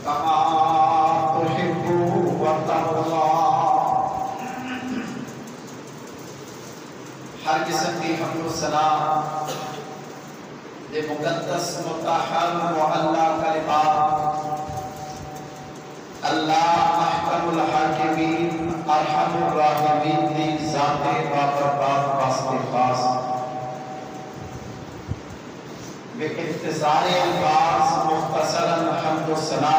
كما دے مقدس متحر معلّہ کلمات اللہ احکم الحاکمین ارحم الراحمین دی ذات بابرکات واسطے خاص بے اختصار الفاظ مختصراً حمد و ثنا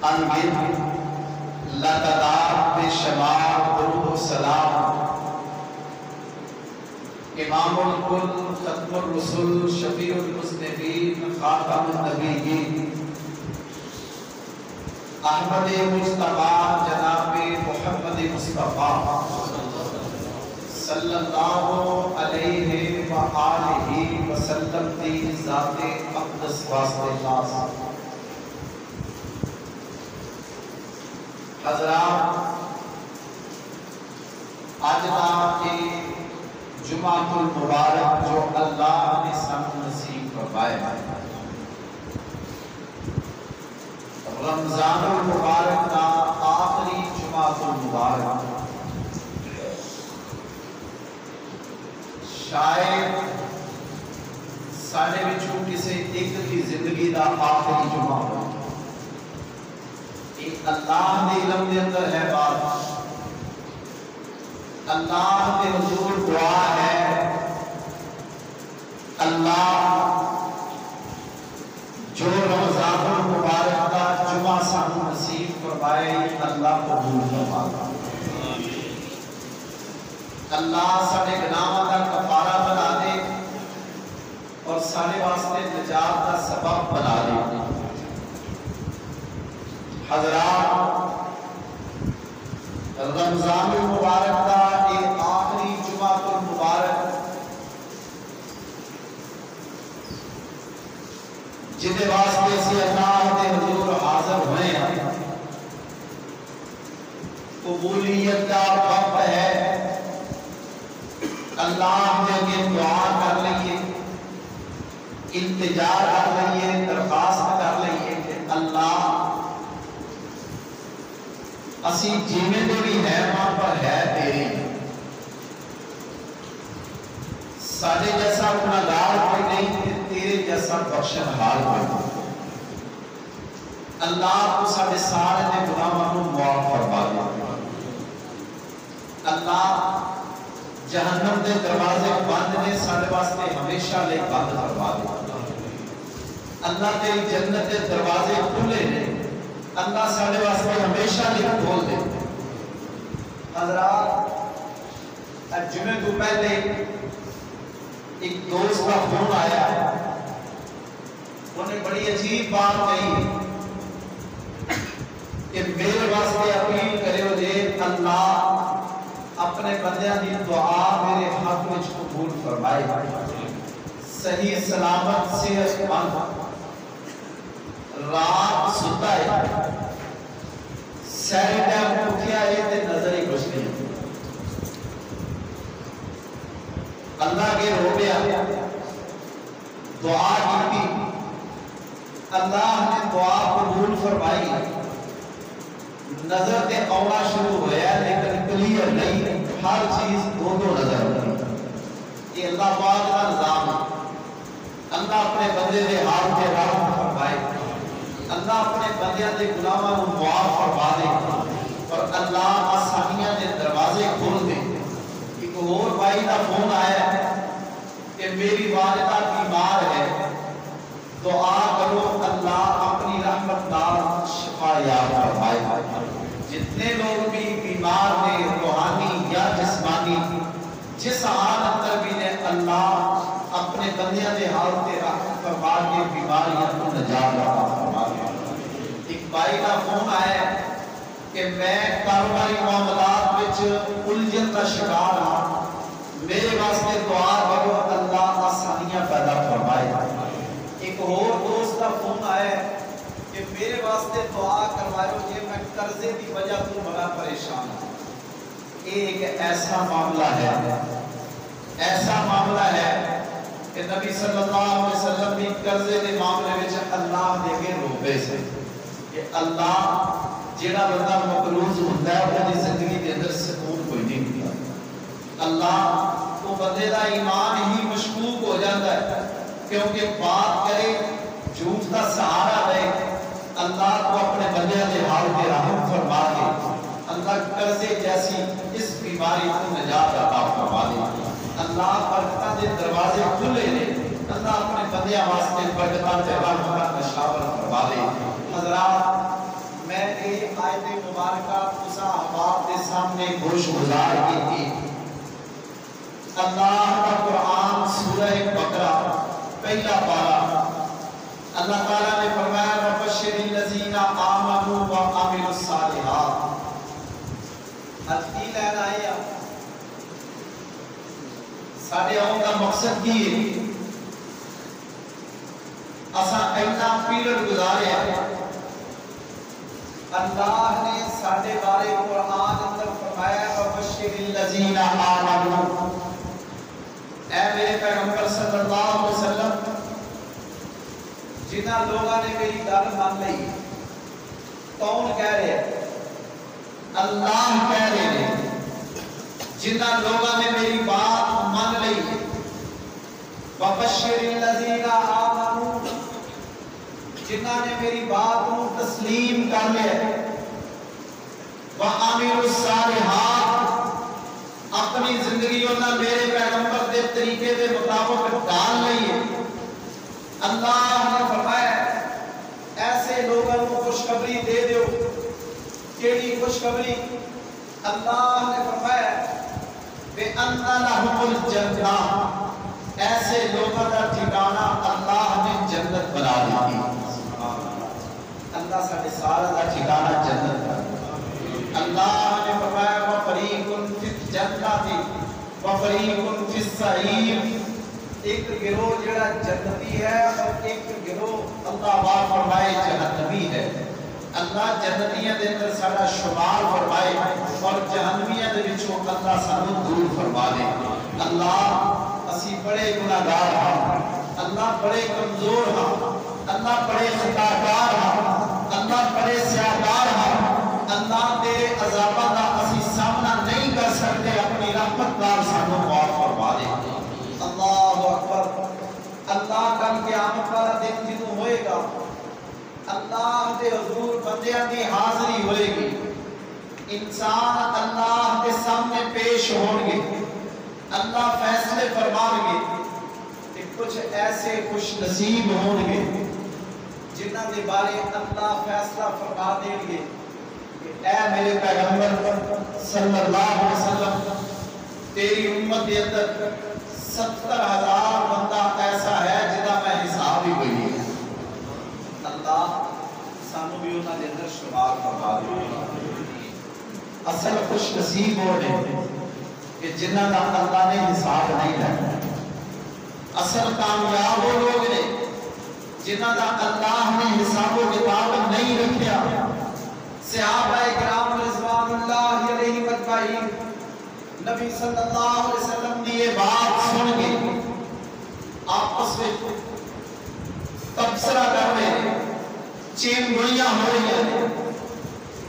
انبت لتدار بے شمار درود و سلام امام الکل ختم الرسل شفیع المذنبین خاتم النبیین احمد مجتبی جناب محمد مصطفیٰ صلی اللہ علیہ وآلہ وسلم دی ذات اقدس واسطے خاص حضرات آج کا جمعۃ المبارک جو اللہ نے سب نصیب فرمایا رمضان المبارک کا آخری جمعۃ المبارک شاید ساڑھے بچوں کسی ایک کی زندگی دا آخری جمعہ ہو ایک اللہ نے علم دے اندر ہے بات اللہ کے حضور دعا ہے اللہ جو رمضان المبارک کا جمعہ سانو نصیب فرمائے اللہ قبول فرمائے اللہ سارے گناہاں دا کفارہ بنا دے اور سارے واسطے نجات کا سبب بنا دے حضرات رمضان المبارک کا ایک آخری جمعۃ المبارک جدے واسطے سے اللہ دے حضور حاضر ہوئے ہیں قبولیت کا وقت ہے اللہ نے یہ دعا کر لئیے التجا کر لئیے درخواست کر لئیے کہ اللہ اسی جیویں دے بھی ہے ماں پر ہے تیری ساڑھے جیسا گناہگار کوئی نہیں تیرے جیسا بخشن حال کوئی اللہ کو ساڑھے سارے نے گناہوں کو معاف فرما دیا اللہ جہنم دے دروازے بند نے ساڑھے واسطے ہمیشہ لے بند فرما دیا اللہ تیری جنت دے دروازے کھلے نے اللہ ساڑھے واسطے ہمیشہ لئے کھول دے حضرات جمعے کو پہلے ایک دوست کا فون آیا انہیں بڑی عجیب بات کہی کہ میرے واسطے اپیل کرے ہو دے اللہ اپنے بندیاں دی دعا میرے حق میں قبول فرمائے صحیح سلامت صحت مند رات ستا ہے سیری ٹائم اٹھیا ہے تے نظر ہی کچھ نہیں اللہ کے رو گیا دعا کی اللہ نے دعا قبول فرمائی نظر تے اولا شروع ہویا لیکن کلیئر نہیں ہر چیز دو نظر ہوئی یہ اللہ پاک کا نظام اللہ اپنے بندے دے حال پہ رحم فرمائے اللہ اپنے بندیاں دے گناہاں کو معاف فرما دے اور اللہ آسانیاں دے دروازے کھول دے ایک اور بھائی کا فون آیا کہ میری والدہ بیمار ہے دعا کرو اللہ اپنی رحمت نال شفا یاب فرمائے جتنے لوگ بھی بیمار ہیں روحانی یا جسمانی جس حالت پر بھی نے اللہ اپنے بندیاں دے حالت رحمت فرما کے بیماریاں کو نجات عطا فرما دے ایک بھائی کا فون آیا کہ میں کاروباری معاملات وچ الجھن کا شکار ہوں میرے واسطے دعا کرو اللہ آسانیاں پیدا فرمائے ایک اور دوست کا فون آیا کہ میرے واسطے دعا کروائے کہ میں قرضے کی وجہ تو بڑا پریشان ہوں ایک ایسا معاملہ ہے کہ نبی صلی اللہ علیہ وسلم بھی قرضے کے معاملے میں اللہ دے کے روبے سے کہ اللہ جیڑا بندہ مقروض ہوتا ہے وہ زندگی کے اندر سکون کوئی نہیں ہوتا اللہ وہ بندے دا ایمان ہی مشکوک ہو جاتا ہے، کیونکہ بات کرے جھوٹ کا سہارا دے، اللہ کو اپنے بندے کے حال پہ رحم فرما دے، اللہ قرضے جیسی اس بیماری کو نجات عطا فرما دے، اللہ برکتاں دے دروازے کھلے نے، اللہ اپنے بندیاں واسطے برکتاں تے رحمت نشاور فرما دے۔ حضرات، میں یہ آیت مبارکہ اس احباب کے سامنے گوش گزار کی تھی۔ اللہ کا قرآن سورہ بقرہ پہلا پارہ، اللہ تعالیٰ نے فرمایا وَبَشِّرِ الَّذِينَ آمَنُوا وَعَمِلُوا الصَّالِحَاتِ۔ آج کی لین آئی ہے، ساڑھے آؤں کا مقصد کی ہے، اساں اینا پیریڈ گزارے ہیں، اللہ نے ساڑھے بارے قرآن اندر فرمایا وَبَشِّرِ الَّذِينَ آمَنُوا، اے میرے پیغمبر صلی اللہ علیہ وسلم، جنہ لوگوں نے میری گل مان لی، کون کہہ رہے ہیں؟ اللہ کہہ رہے ہیں، جنہ لوگوں نے میری بات مان لی، وَبَشِّرِ الَّذِينَ آمَنُوا، جنہ نے میری بات کو تسلیم کر لیا، وَعَمِلُوا الصَّالِحَاتِ، اپنی زندگی انہوں میرے پیغمبر دے طریقے دے مطابق ڈال لئیے۔ اللہ نے فرمایا ایسے لوگوں کو خوشخبری دے دیو، کیڑی خوشخبری؟ اللہ نے فرمایا بِأَنَّ لَهُمُ الْجَنَّةَ، ایسے لوگوں کا ٹھکانہ اللہ نے جنت بنا دی۔ اللہ ساڑھے سارا کا ٹھکانہ جنت بنا۔ اللہ نے فرمایا وَفَرِيقٌ فِي الْجَنَّةِ وَفَرِيقٌ فِي السَّعِيرِ، ایک گروہ جڑا جنتی ہے اور ایک گروہ اللہ بار فرمائے جہنمی ہے۔ اللہ جنتیاں دے اندر سارا شمار فرمائے اور جہنمیاں دے وچوں اللہ سانو دور فرما دے۔ اللہ اسی بڑے گناہگار ہاں، اللہ بڑے کمزور ہاں، اللہ بڑے خطاکار ہاں، اللہ بڑے سیاہکار ہاں، اللہ تیرے عذاباں دا اسی سامنا نہیں کر سکتے، اپنی رحمت نال سانو معاف فرما دے۔ اللہ اکبر، اللہ کل قیامت والا دن جنوں ہوئے گا، اللہ دے حضور بندیاں دی حاضری ہوئے گی، انسان اللہ دے سامنے پیش ہون گے، اللہ فیصلے فرمان گے، کہ کچھ ایسے خوش نصیب ہون گے جنہ دے بارے اللہ فیصلہ فرما دیں گے کہ اے میرے پیغمبر صلی اللہ علیہ وسلم، تیری امت دے اندر 70,000 بندہ ایسا ہے جنہ میں حساب ہی ہوئی ہے۔ اللہ سانو بھی انہاں دے اندر شمار فرما دے۔ اصل خوش نصیب ہونے کہ جنہ کا اللہ نے حساب نہیں رکھا، اصل کامیاب وہ لوگ نے جنہ کا اللہ نے حساب و کتاب نہیں رکھیا۔ صحابہ کرام رضوان اللہ علیہ مجمعین نبی صلی اللہ علیہ وسلم دی یہ بات سن کے آپس میں تبصرہ کر رہے ہیں، چین گوئیاں ہو رہی ہیں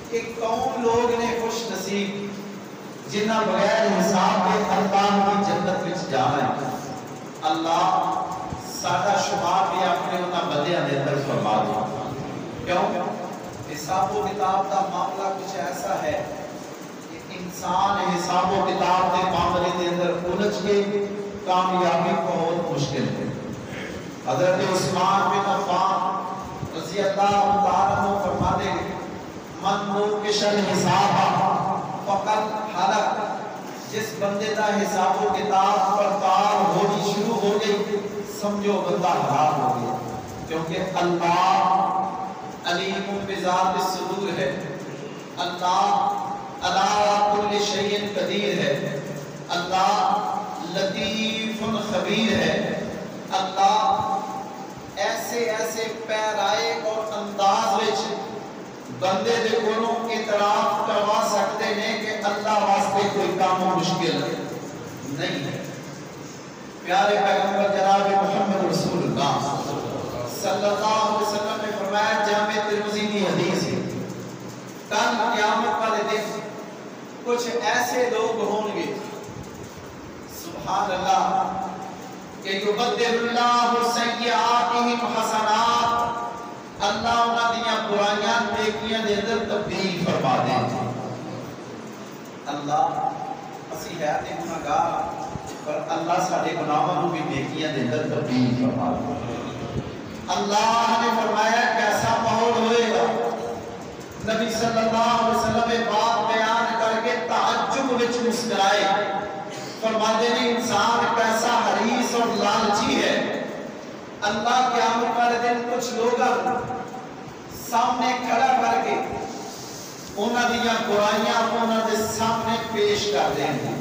کہ کون لوگ نے خوش نصیب جنہ بغیر حساب کے اللہ کی جنت وچ جانا ہے۔ اللہ سادہ شمار بھی اپنے انہاں بندیاں دے اندر فرما دے۔ کیوں؟ حساب و کتاب کا معاملہ کچھ ایسا ہے کہ انسان حساب و کتاب کے معاملے کے اندر الجھ کے کامیابی بہت مشکل ہے۔ حضرت عثمان بن عفان رضی اللہ تعالیٰ عنہ فرماتے ہیں من نوکش الحساب فقط حلق، جس بندے کا حساب و کتاب پڑتال ہونی شروع ہو گئی سمجھو بندہ ہلاک ہو گیا، کیونکہ اللہ علیم بذات الصدور ہے، اللہ علی کل شیء قدیر ہے، اللہ لطیف خبیر ہے، اللہ ایسے ایسے پیرائے اور انداز وچ بندے دے کولوں اعتراف کروا سکتے ہیں کہ اللہ واسطے کوئی کام مشکل نہیں ہے۔ پیارے پیغمبر جناب محمد رسول اللہ صلی اللہ علیہ وسلم نے فرمایا، جامع ترمذی کی حدیث ہے، کل قیامت والے دن کچھ ایسے لوگ ہوں گے، سبحان اللہ کہ یبدل اللہ سیئاتہم حسنات، اللہ انہاں دیاں برائیاں نیکیاں دے اندر تبدیل فرما دے۔ اللہ اسی ہے تے گناہگار پر اللہ ساڈے گناہاں نوں بھی نیکیاں دے اندر تبدیل فرما دے۔ اللہ نے فرمایا کیسا ماحول ہوئے گا، نبی صلی اللہ علیہ وسلم یہ بات بیان کر کے تعجب وچ مسکرائے، فرماتے ہیں انسان کیسا حریص اور لالچی ہے۔ اللہ قیامت والے دن کچھ لوگ سامنے کھڑا کر کے انہاں دیاں برائیاں انہاں دے سامنے پیش کر دیں گے۔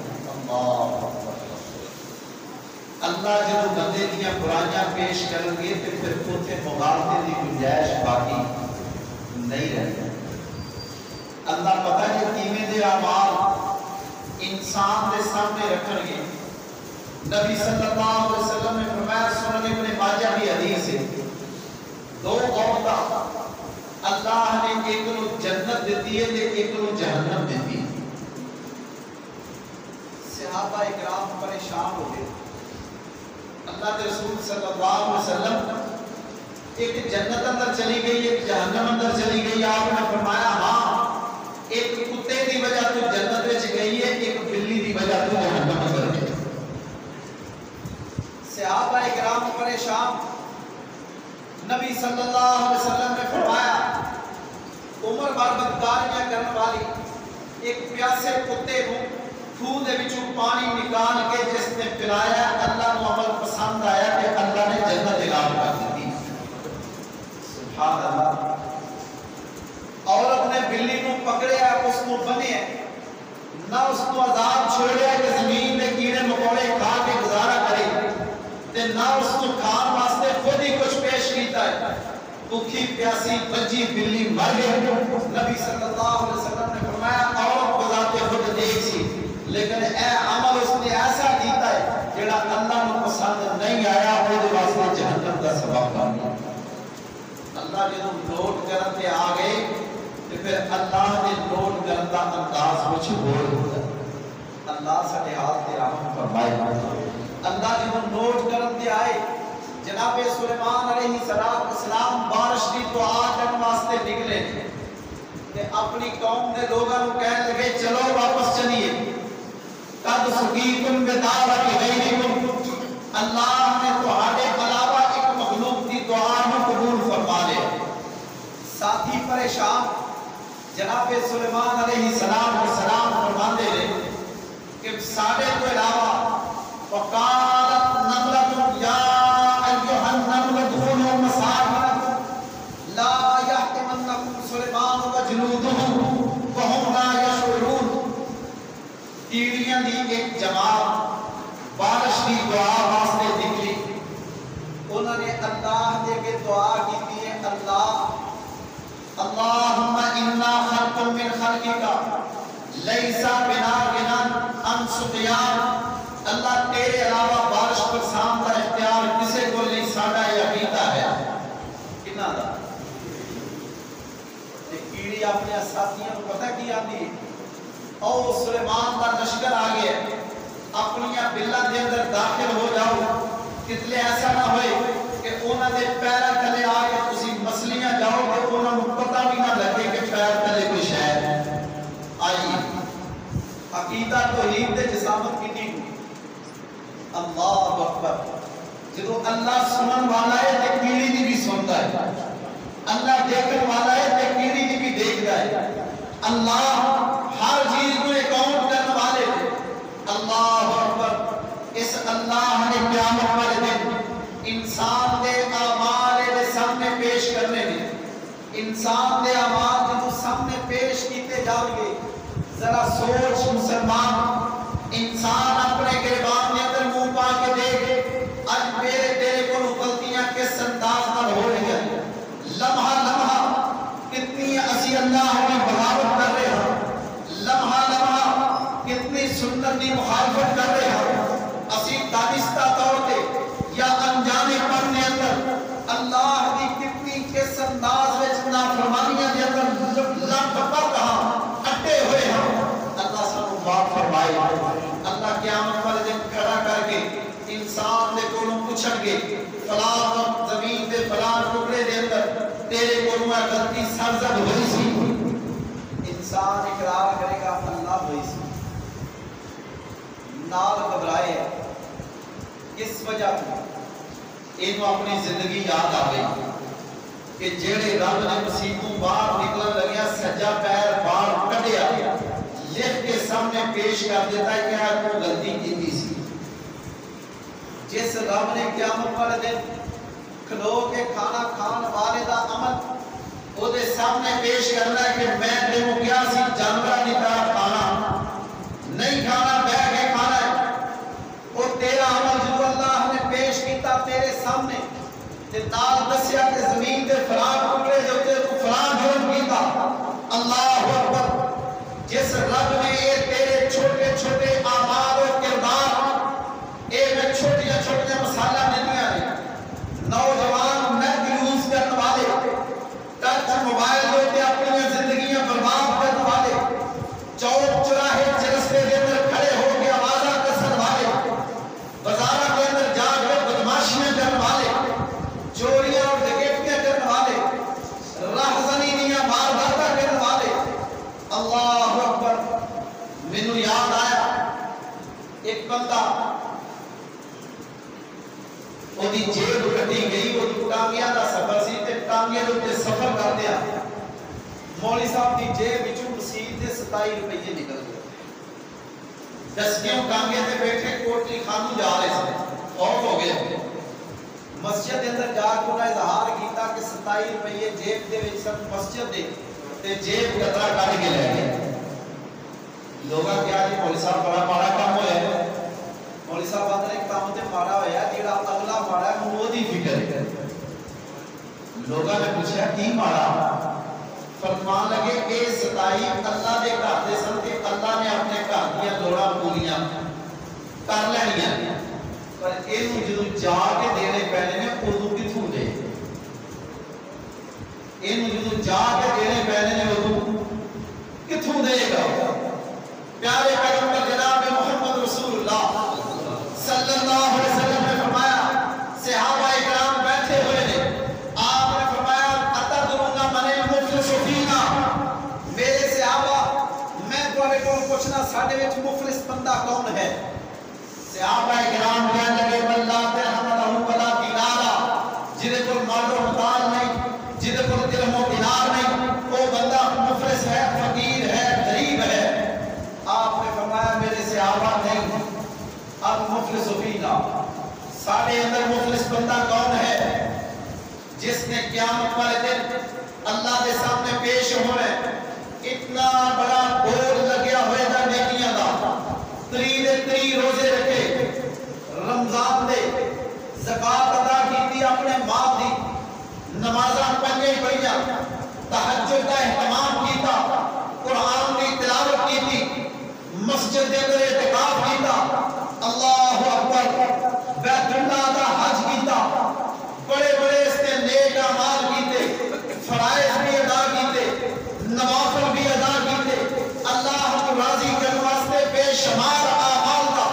اللہ جب بندے دیاں برائیاں پیش کریں گے تو پھر اوتھے مغالطے دی گنجائش باقی نہیں رہے۔ اللہ پتہ ہے کیویں دے اعمال انسان دے سامنے رکھن گے۔ نبی صلی اللہ علیہ وسلم نے فرمایا، سنن ابن ماجہ کی حدیث ہے، دو عورتاں اللہ نے ایک نو جنت دیتی ہے تے ایک نو جہنم دیتی ہے۔ صحابہ اکرام پریشان ہو گئے۔ اللہ کے رسول صلی اللہ علیہ وسلم ایک جنت اندر چلی گئی ایک جہنم اندر چلی گئی، آپ نے فرمایا ہاں ایک کتے دی وجہ تو جنت وچ گئی ہے، ایک بلی دی وجہ تو جہنم اندر گئی۔ صحابہ اکرام پریشان، نبی صلی اللہ علیہ وسلم نے فرمایا عمر بار بدکاریاں کرنے والی ایک پیاسے کتے کو کھوہ دے وچوں پانی نکال کے جس نے پلایا، اللہ کو عمل پسند آیا کہ اللہ نے جنت اعلان کر دی۔ سبحان اللہ۔ عورت نے بلی کو پکڑیا، اس کو بنیا، نہ اس کو عذاب چھوڑیا کہ زمین میں کیڑے مکوڑے کھا کے گزارا کرے، تے نہ اس کو کھان واسطے خود ہی کچھ پیش کیتا ہے۔ بھوکی پیاسی بچی بلی مر گئی۔ نبی صلی اللہ علیہ وسلم نے فرمایا عورت کو ذات خود دیکھ سی، لیکن اے عمل اس نے ایسا کیتا ہے جڑا اللہ کو پسند نہیں آیا، وہ دے واسطے جہنم کا سبب بن گیا۔ اللہ جب نوٹ کرتے آ گئے تو پھر اللہ نے نوٹ کرتا انداز کچھ ہو ہوتا ہے۔ اللہ سارے حال تے رحم فرمائے۔ اللہ جب نوٹ کرتے آئے، جناب سلیمان علیہ السلام بارش کی دعا کرنے واسطے نکلے کہ اپنی قوم کے لوگوں کو کہنے لگے چلو واپس چلیے، قد سقیتم بدعوت غیرکم، اللہ نے تہاڈے علاوہ ایک مخلوق کی دعا نو قبول فرما لے۔ ساتھی پریشان، جناب سلیمان علیہ السلام فرماتے ہیں کہ ساڈے تو علاوہ وقالت نملۃ یا ایھا النمل ادخلوا مساکنکم لا یحطمنکم سلیمان وجنودہ وہم لا یشعرون۔ کیڑیاں دی ایک جماعت بارش کی دعا واسطے نکلی، انہوں نے اللہ دے کے دعا کی ہے، اللہم انا خلق من خلقک لیس بنا غنی عن سقیان، اللہ تیرے علاوہ بارش برسان کا اختیار کسے کو نہیں، ساڈا یہ عقیدہ ہے۔ کنا دا کیڑی اپنے ساتھیوں کو پتہ کی آتی ہے، او سلیمان کا لشکر آ گیا، اپنی بلّا دے اندر داخل ہو جاؤ، کتنے ایسا نہ ہوئے کہ انہوں نے پیرا تلے آ کے تسی مسلیاں جاؤ کہ انہوں نے پتہ بھی نہ لگے کہ پیر تلے کوئی شاید آئی۔ عقیدہ توحید دے جسامت کی نہیں ہوئی۔ اللہ اکبر۔ جب اللہ سنن والا ہے تے کیڑی دی بھی سنتا ہے، اللہ دیکھن والا ہے تے کیڑی دی بھی دیکھتا ہے، اللہ ہر چیز کو اکاؤنٹ کرنے والے تھے۔ اللہ اکبر۔ اس اللہ نے قیامت والے دن انسان دے اعمال دے سامنے پیش کرنے میں، انسان دے اعمال جو سامنے پیش کیتے جاؤ گے، ذرا سوچ مسلمان، انسان اپنے گریبان کے اندر منہ پا کے دیکھ، آج میرے تیرے کو غلطیاں کس انداز نال ہو رہی ہیں، لمحہ لمحہ کتنی اسی اللہ کی بغاوت کر رہے ہیں، لمحہ لمحہ کتنی سنت کی مخالفت کر رہے ہیں، اسی دانستہ طور پہ یا انجانے پڑھنے اندر اللہ کی کتنی کس انداز میں نافرمانیاں دے اندر لٹ پڑ رہا اٹے ہوئے ہیں۔ اللہ سب کو معاف فرمائے۔ انسان دے کولوں پوچھن گے فلاں زمین دے فلاں ٹکڑے دے اندر تیرے کولوں اے غلطی سرزد ہوئی سی، انسان اقرار کرے گا اللہ ہوئی سی، نال گھبرائے کس وجہ اینو اپنی زندگی یاد آ گئی کہ جیڑے رب نے مسیحوں باہر نکلن لگیا سجا پیر باہر کٹیا لکھ کے سامنے پیش کر دیتا ہے کہ تو غلطی کی سی۔ جس رب نے قیامت والے دن کھلو کے کھانا کھان والے دا عمل وہ دے سامنے پیش کرنا ہے کہ میں تینوں کیا سی جانورہ کی طرح کھانا نہیں کھانا بہ کے کھانا ہے، وہ تیرا عمل جو اللہ نے پیش کیتا تیرے سامنے تے نال دسیا کہ زمین دے فلاں ٹکڑے دے اوتے تو فلاں جرم کیتا، اللہ اکبر۔ جس رب نے یہ تیرے چھوٹے چھوٹے اعمال و کردار اے میں چھوٹیاں چھوٹیاں مثالہ دنیا نے نوجوان نیٹ یوز کرنے والے ٹچ موبائل ہوتے اپنی زندگیاں برباد کرنے والے چوک چراہے چرستے دے اندر کھڑے ہو کے آوازہ کسر والے بازارہ کے اندر جا کے بدماشیاں کرنے والے چوریاں اور ڈکیتیاں کرنے والے راہزنیاں وارداتاں کرنے والے، اللہ اکبر۔ مینوں یاد آیا ایک بندہ وہ دی جیب کٹی گئی، وہ ٹانگیاں دا سفر سی تے ٹانگیاں دے اوپر سفر کرتے آ مولوی صاحب دی جیب وچوں مسیت دے 27 روپے نکل گئے، دسکیوں ٹانگیاں تے بیٹھے کوٹلی خانو جا رہے سن آف ہو گئے، مسجد دے اندر جا کے انہاں اظہار کیتا کہ 27 روپے جیب دے وچ سن مسجد دے تے جیب قطرہ کٹ کے لے گئے۔ لوگاں کیا جی مولوی صاحب بڑا ماڑا کام ہویا ہے، مولوی صاحب آدھے کام تے ماڑا ہویا جیڑا اگلا ماڑا ہے وہ دی فکر ہے۔ لوگاں نے پوچھا کی ماڑا؟ فرمان لگے اے 27 اللہ دے گھر دے سن تے اللہ نے اپنے گھر دیاں لوڑاں پوریاں کر لینیاں، پر اینوں جدوں جا کے دینے پینے نے اردو کتھوں دے، اینوں جدوں جا کے دینے پینے نے اردو کتھوں دے گا؟ پیارے پیغمبر جناب محمد رسول اللہ صلی اللہ علیہ وسلم نے فرمایا، صحابہ اکرام بیٹھے ہوئے نے، آپ نے فرمایا اتدرون من المفلس فینا، میرے صحابہ میں تمہارے کو پوچھنا ساڈے وچ مفلس بندہ کون ہے؟ صحابہ اکرام کہنے لگے من لا درہم لہ ولا دینار، جدے کول مال و متاع نہیں، جدے کول درہم و دینار نہیں، وہ بندہ مفلس ہے، فقیر ہے، غریب ہے۔ آپ نے فرمایا میرے صحابہ نہیں، اب مفلس فینا، ساڑھے اندر مفلس بندہ کون ہے؟ جس نے قیامت والے دن اللہ کے سامنے پیش ہونے اتنا بڑا بول لگیا ہوئے دا نیکیاں دا، 3 روزے رکھے، رمضان دے، زکاة ادا کی اپنے ماں دی، نمازاں 5 پڑھیاں، تہجد کا اہتمام کیتا، قرآن کی تلاوت کی، مسجد دے اندر اعتکاف کیتا، اللہ اکبر، بیت اللہ دا حج کیتا، بڑے بڑے اس نے نیک اعمال کیتے، فرائض بھی ادا کیتے، نوافل بھی ادا کیتے، اللہ کو راضی کرنے واسطے بے شمار اعمال دا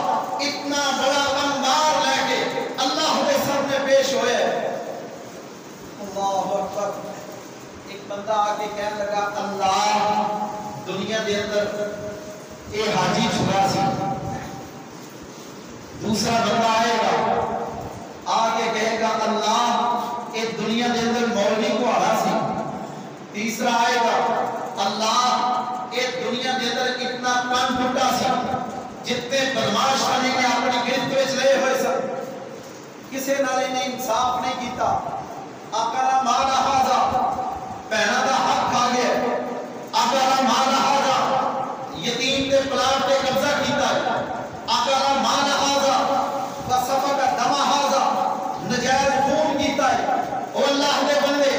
اتنا بڑا انبار لے کے اللہ کے سامنے پیش ہوئے۔ اللہ اکبر۔ ایک بندہ آگے کہنے لگا اللہ دنیا دے اندر اے حاجی چھوڑا سی، دوسرا بندہ آئے گا آگے کہے گا اللہ اے دنیا دے اندر مولوی کو آڑا سی، تیسرا آئے گا اللہ اے دنیا دے اندر اتنا کن پھٹا سی، جتنے بدماش خانے نے اپنی گرفت وچ لے ہوئے سن، کسے نالے نے انصاف نہیں کیتا، آقا مال حاضا پہنا دا حق کھا گیا، آقا مال حاضا یتیم دے پلاٹ دے قبضہ کیتا ہے، آقا مال حاضا وصفہ کا دمہ حاضا نجائز خون کیتا ہے، او اللہ دے بندے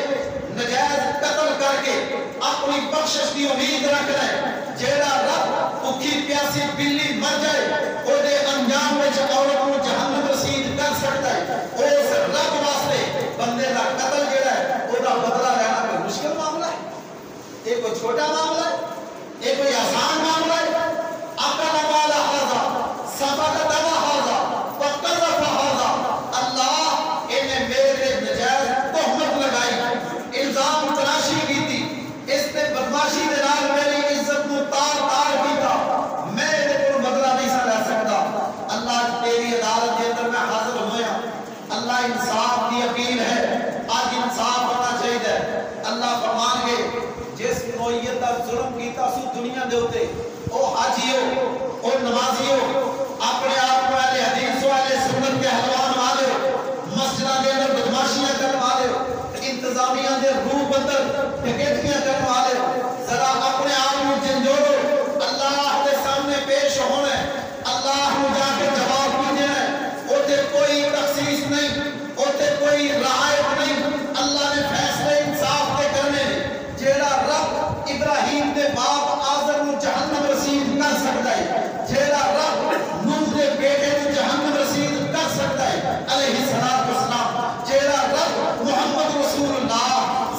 نجائز قتل کر کے اپنی بخشش کی امید رکھ رہے، جیڑا رب بھوکی پیاسی بلی مر جائے او دے انجام میں عورت کو جہنم رسید کر سکتا ہے، اس رب واسطے بندے دا قتل جیڑا ہے او دا بدلہ لینا کوئی مشکل معاملہ ہے؟ یہ کوئی چھوٹا معاملہ ہے؟ یہ کوئی آسان معاملہ ہے؟ اقل مال حاضا سبق دم حاضا وقذف حاضا اللہ انصاف کی اپیل ہے، آج انصاف ہونا چاہیے۔ اللہ فرمان گے جس نوعیت کا ظلم کیتا سو دنیا دے ہوتے، او حاجیو، او نمازیو، اپنے آپ کو اہل حدیث و اہل سنت کے حلوان والے مسجدہ دے اندر بدماشیاں کرنے والے، انتظامیہ دے روح بندر ڈکیتیاں کرنے والے، ذرا اپنے آپ کو جنجوڑو، اللہ کے سامنے پیش ہونا ہے، اللہ کو جا کے جواب بھی دینا ہے، اوتے کوئی تخصیص نہیں، اوتے کوئی رعایت نہیں، اللہ نے فیصلے انصاف کے کرنے، جیڑا رب ابراہیم دے باپ آزر کو جہنم رسید کر سکتا ہے، جیڑا رب نوح دے بیٹے کو جہنم رسید کر سکتا ہے علیہ السلام، جیڑا رب محمد رسول اللہ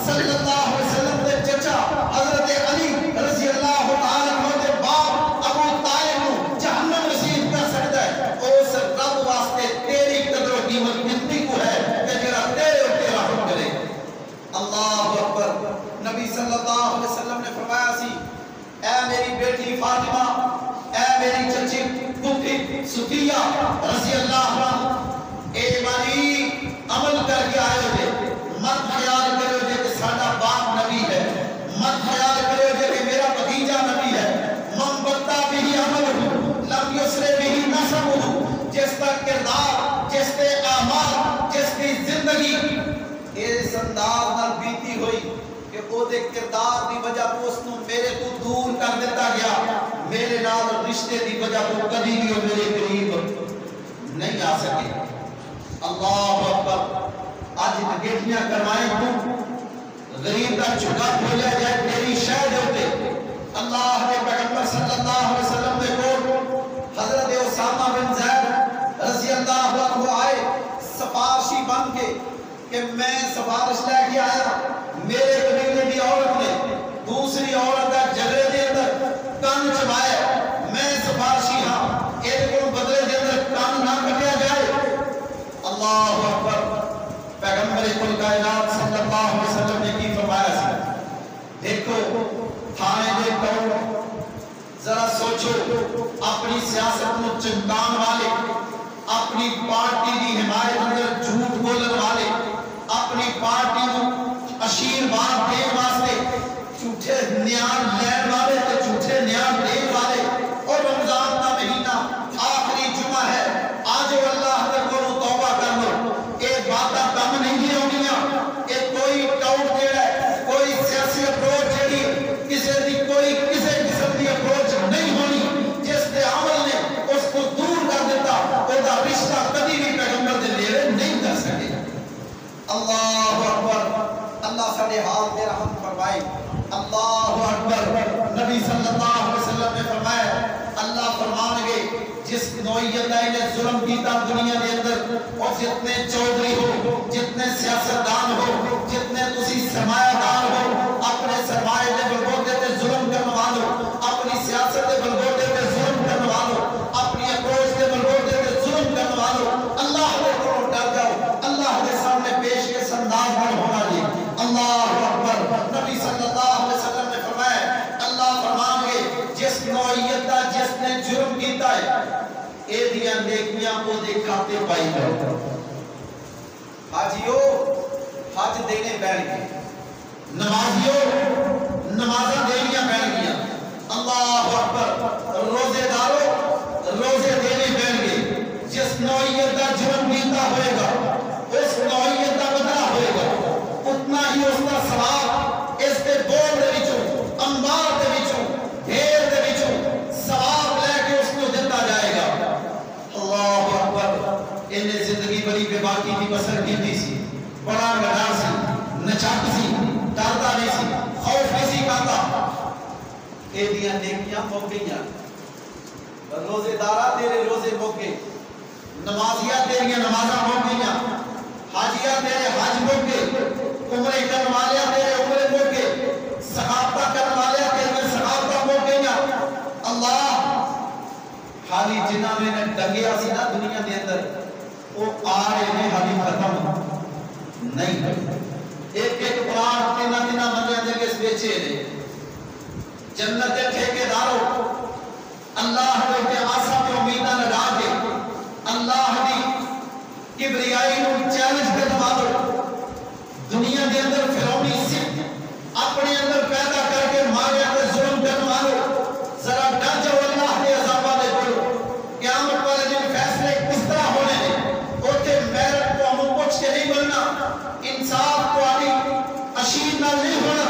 صلی اللہ علیہ وسلم دے چچا حضرت علی رضی اللہ تعالیٰ عنہ دے باپ ابو طالب کو جہنم رسید کر سکتا ہے، اس رب واسطے تیری قدر و قیمت کتنی کو ہے کہ جڑا تیرے اور تیرا حکم کرے۔ اللہ اکبر۔ نبی صلی اللہ علیہ وسلم نے فرمایا سی، اے میری بیٹی فاطمہ، اے میری چچی پھوپھی صفیہ رضی اللہ عنہ، اے ایمانی عمل کر کے آئے ہوئے، مت خیال کرو جے کہ ساڈا باپ نبی ہے، مت خیال کرو جے کہ میرا بھتیجا نبی ہے، من بتا بھی عمل لم یسر بھی نسب، جس کا کردار، جس کے اعمال، جس کی زندگی اس انداز نال بیتی ہوئی کہ او دے کردار دی وجہ تو اس کو میرے کو دور کر دیتا گیا، میرے نال رشتے دی وجہ تو کبھی بھی وہ میرے قریب نہیں آ سکے۔ اللہ اکبر۔ آج ڈکیتیاں کروائیں تو غریب کا جھگا بھولیا جائے تیری شہد ہوتے۔ اللہ نے پیغمبر صلی اللہ علیہ وسلم نے کو حضرت اسامہ بن زید رضی اللہ عنہ آئے سفارشی بن کے کہ میں سفارش لے کے آیا، میرے قبیلے کی عورت نے دوسری عورت کا جھگڑے دے اندر کان چبایا، میں سفارشی ہاں، ایک کو بدلے دے اندر کان نہ کٹیا جائے۔ اللہ اکبر۔ پیغمبر کل کائنات صلی اللہ علیہ وسلم نے کی فرمایا سی، دیکھو تھانے دے کرو، ذرا سوچو اپنی سیاست میں چمکان والے، اپنی پارٹی کی حمایت اندر جھوٹ بولن والے، اپنی پارٹی کو اشیرواد دین واسطے جھوٹے نیام لین والے تے جھوٹے نیام دین والے، اور رمضان کا مہینہ آخری جمعہ ہے، آج اللہ نے کو توبہ کر لو، ایک باتہ کم نہیں ہونیاں، ایک کوئی ٹاؤٹ دیڑا ہے، کوئی سیاسی اپروچ جڑی کسی دی کوئی کسی قسم دی اپروچ نہیں ہونی، جس دے عمل نے اس کو دور کر دیتا، اور دا رشتہ کبھی بھی پیغمبر دے لیے نہیں کر سکے۔ اللہ اکبر۔ اللہ ساڑھے حال دے رحم فرمائے۔ اللہ اکبر۔ نبی صلی اللہ علیہ وسلم نے فرمایا، اللہ فرمان گے جس نوعیت نے ظلم کیتا دنیا کے اندر، اور جتنے چودھری ہو، جتنے سیاستدان ہو، جتنے تسی سرمایہ دار ہو، اپنے سرمایہ دے بلبوتے تے ظلم کرنے والو، اپنی سیاست دے بلبوتے تے ظلم کرنے والو، اپنی اپروچ دے بلبوتے تے ظلم کرنے والو، اللہ دے کو ڈر جاؤ، اللہ دے سامنے پیش کے سنداز بن ہونا جی۔ اللہ اکبر۔ نبی صلی اللہ علیہ وسلم نے فرمایا، اللہ فرمان گے جس نوعیت دا جس نے جرم کیتا ہے، اے دیا نیکیاں کو دے کھاتے پائی کرو۔ حاجیو حج دینے بیٹھ گئے، نمازیو نمازاں دینیاں بیٹھ گیا، اللہ اکبر۔ روزے دارو روزے دینے بیٹھ گئے۔ جس نوعیت کا جرم کیتا ہوئے گا اس نوعیت کا بدلہ ہوئے گا، اتنا ہی اس کا ثواب اس کے بول دے وچوں، انبار دے وچوں، ڈھیر دے وچوں ثواب لے کے اس کو دیتا جائے گا۔ اللہ اکبر۔ انہیں زندگی بڑی بے باکی کی بسر کی سی، بڑا مدار سی، نچاک سی، ڈرتا نہیں سی، خوف نہیں سی کھاتا۔ اے دیا نیکیاں موقعیاں، روزے دارہ تیرے روزے موقع، نمازیاں تیریاں نمازاں موقعیاں، حاجیاں تیرے حج موقع، عمرے کرنے والے تیرے عمرے موقع، سخاوتہ کرنے والے تیرے سخاوتہ موقعیاں۔ اللہ حالی جنہ میں نے ڈنگیا سی نا دنیا دے اندر، وہ آرے میں حالی ختم نہیں ہوئی۔ ایک ایک پلاٹ تینہ تینہ منیاں دے کے بیچے نے، جنت کے ٹھیکے داروں، اللہ نے آسا پہ امیدہ لگا کے، اللہ دی کبریا آئی نو چیلنج کرنے والو دنیا کے اندر فرعونی صفت اپنے اندر پیدا کر کے مارے اندر ظلم کرنے والو ذرا ڈر جاؤ اللہ کے عذابہ دے بولو قیامت والے دن فیصلے کس طرح ہونے ہیں اوتے میرٹ کو ہم پوچھ کے نہیں بولنا انصاف کو آنی اشیر نہ نہیں ہونا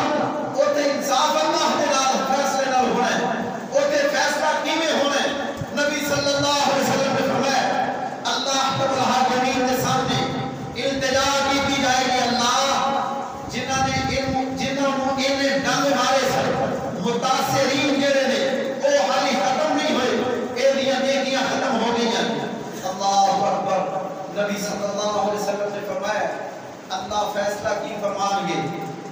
اوتے انصاف اللہ کے نال فیصلے نہ ہونا ہے اوتے فیصلہ کیویں ہونا ہے نبی صلی اللہ علیہ وسلم نے فرمایا اللہ رب العالمین کے سامنے التجا کی جائے گی اللہ جنہوں نے ڈنگ مارے سن متاثرین جڑے نے وہ حالی ختم نہیں ہوئے اے دیاں نیکیاں ختم ہو گئی ہیں اللہ اکبر نبی صلی اللہ علیہ وسلم نے فرمایا اللہ فیصلہ کی فرمان گے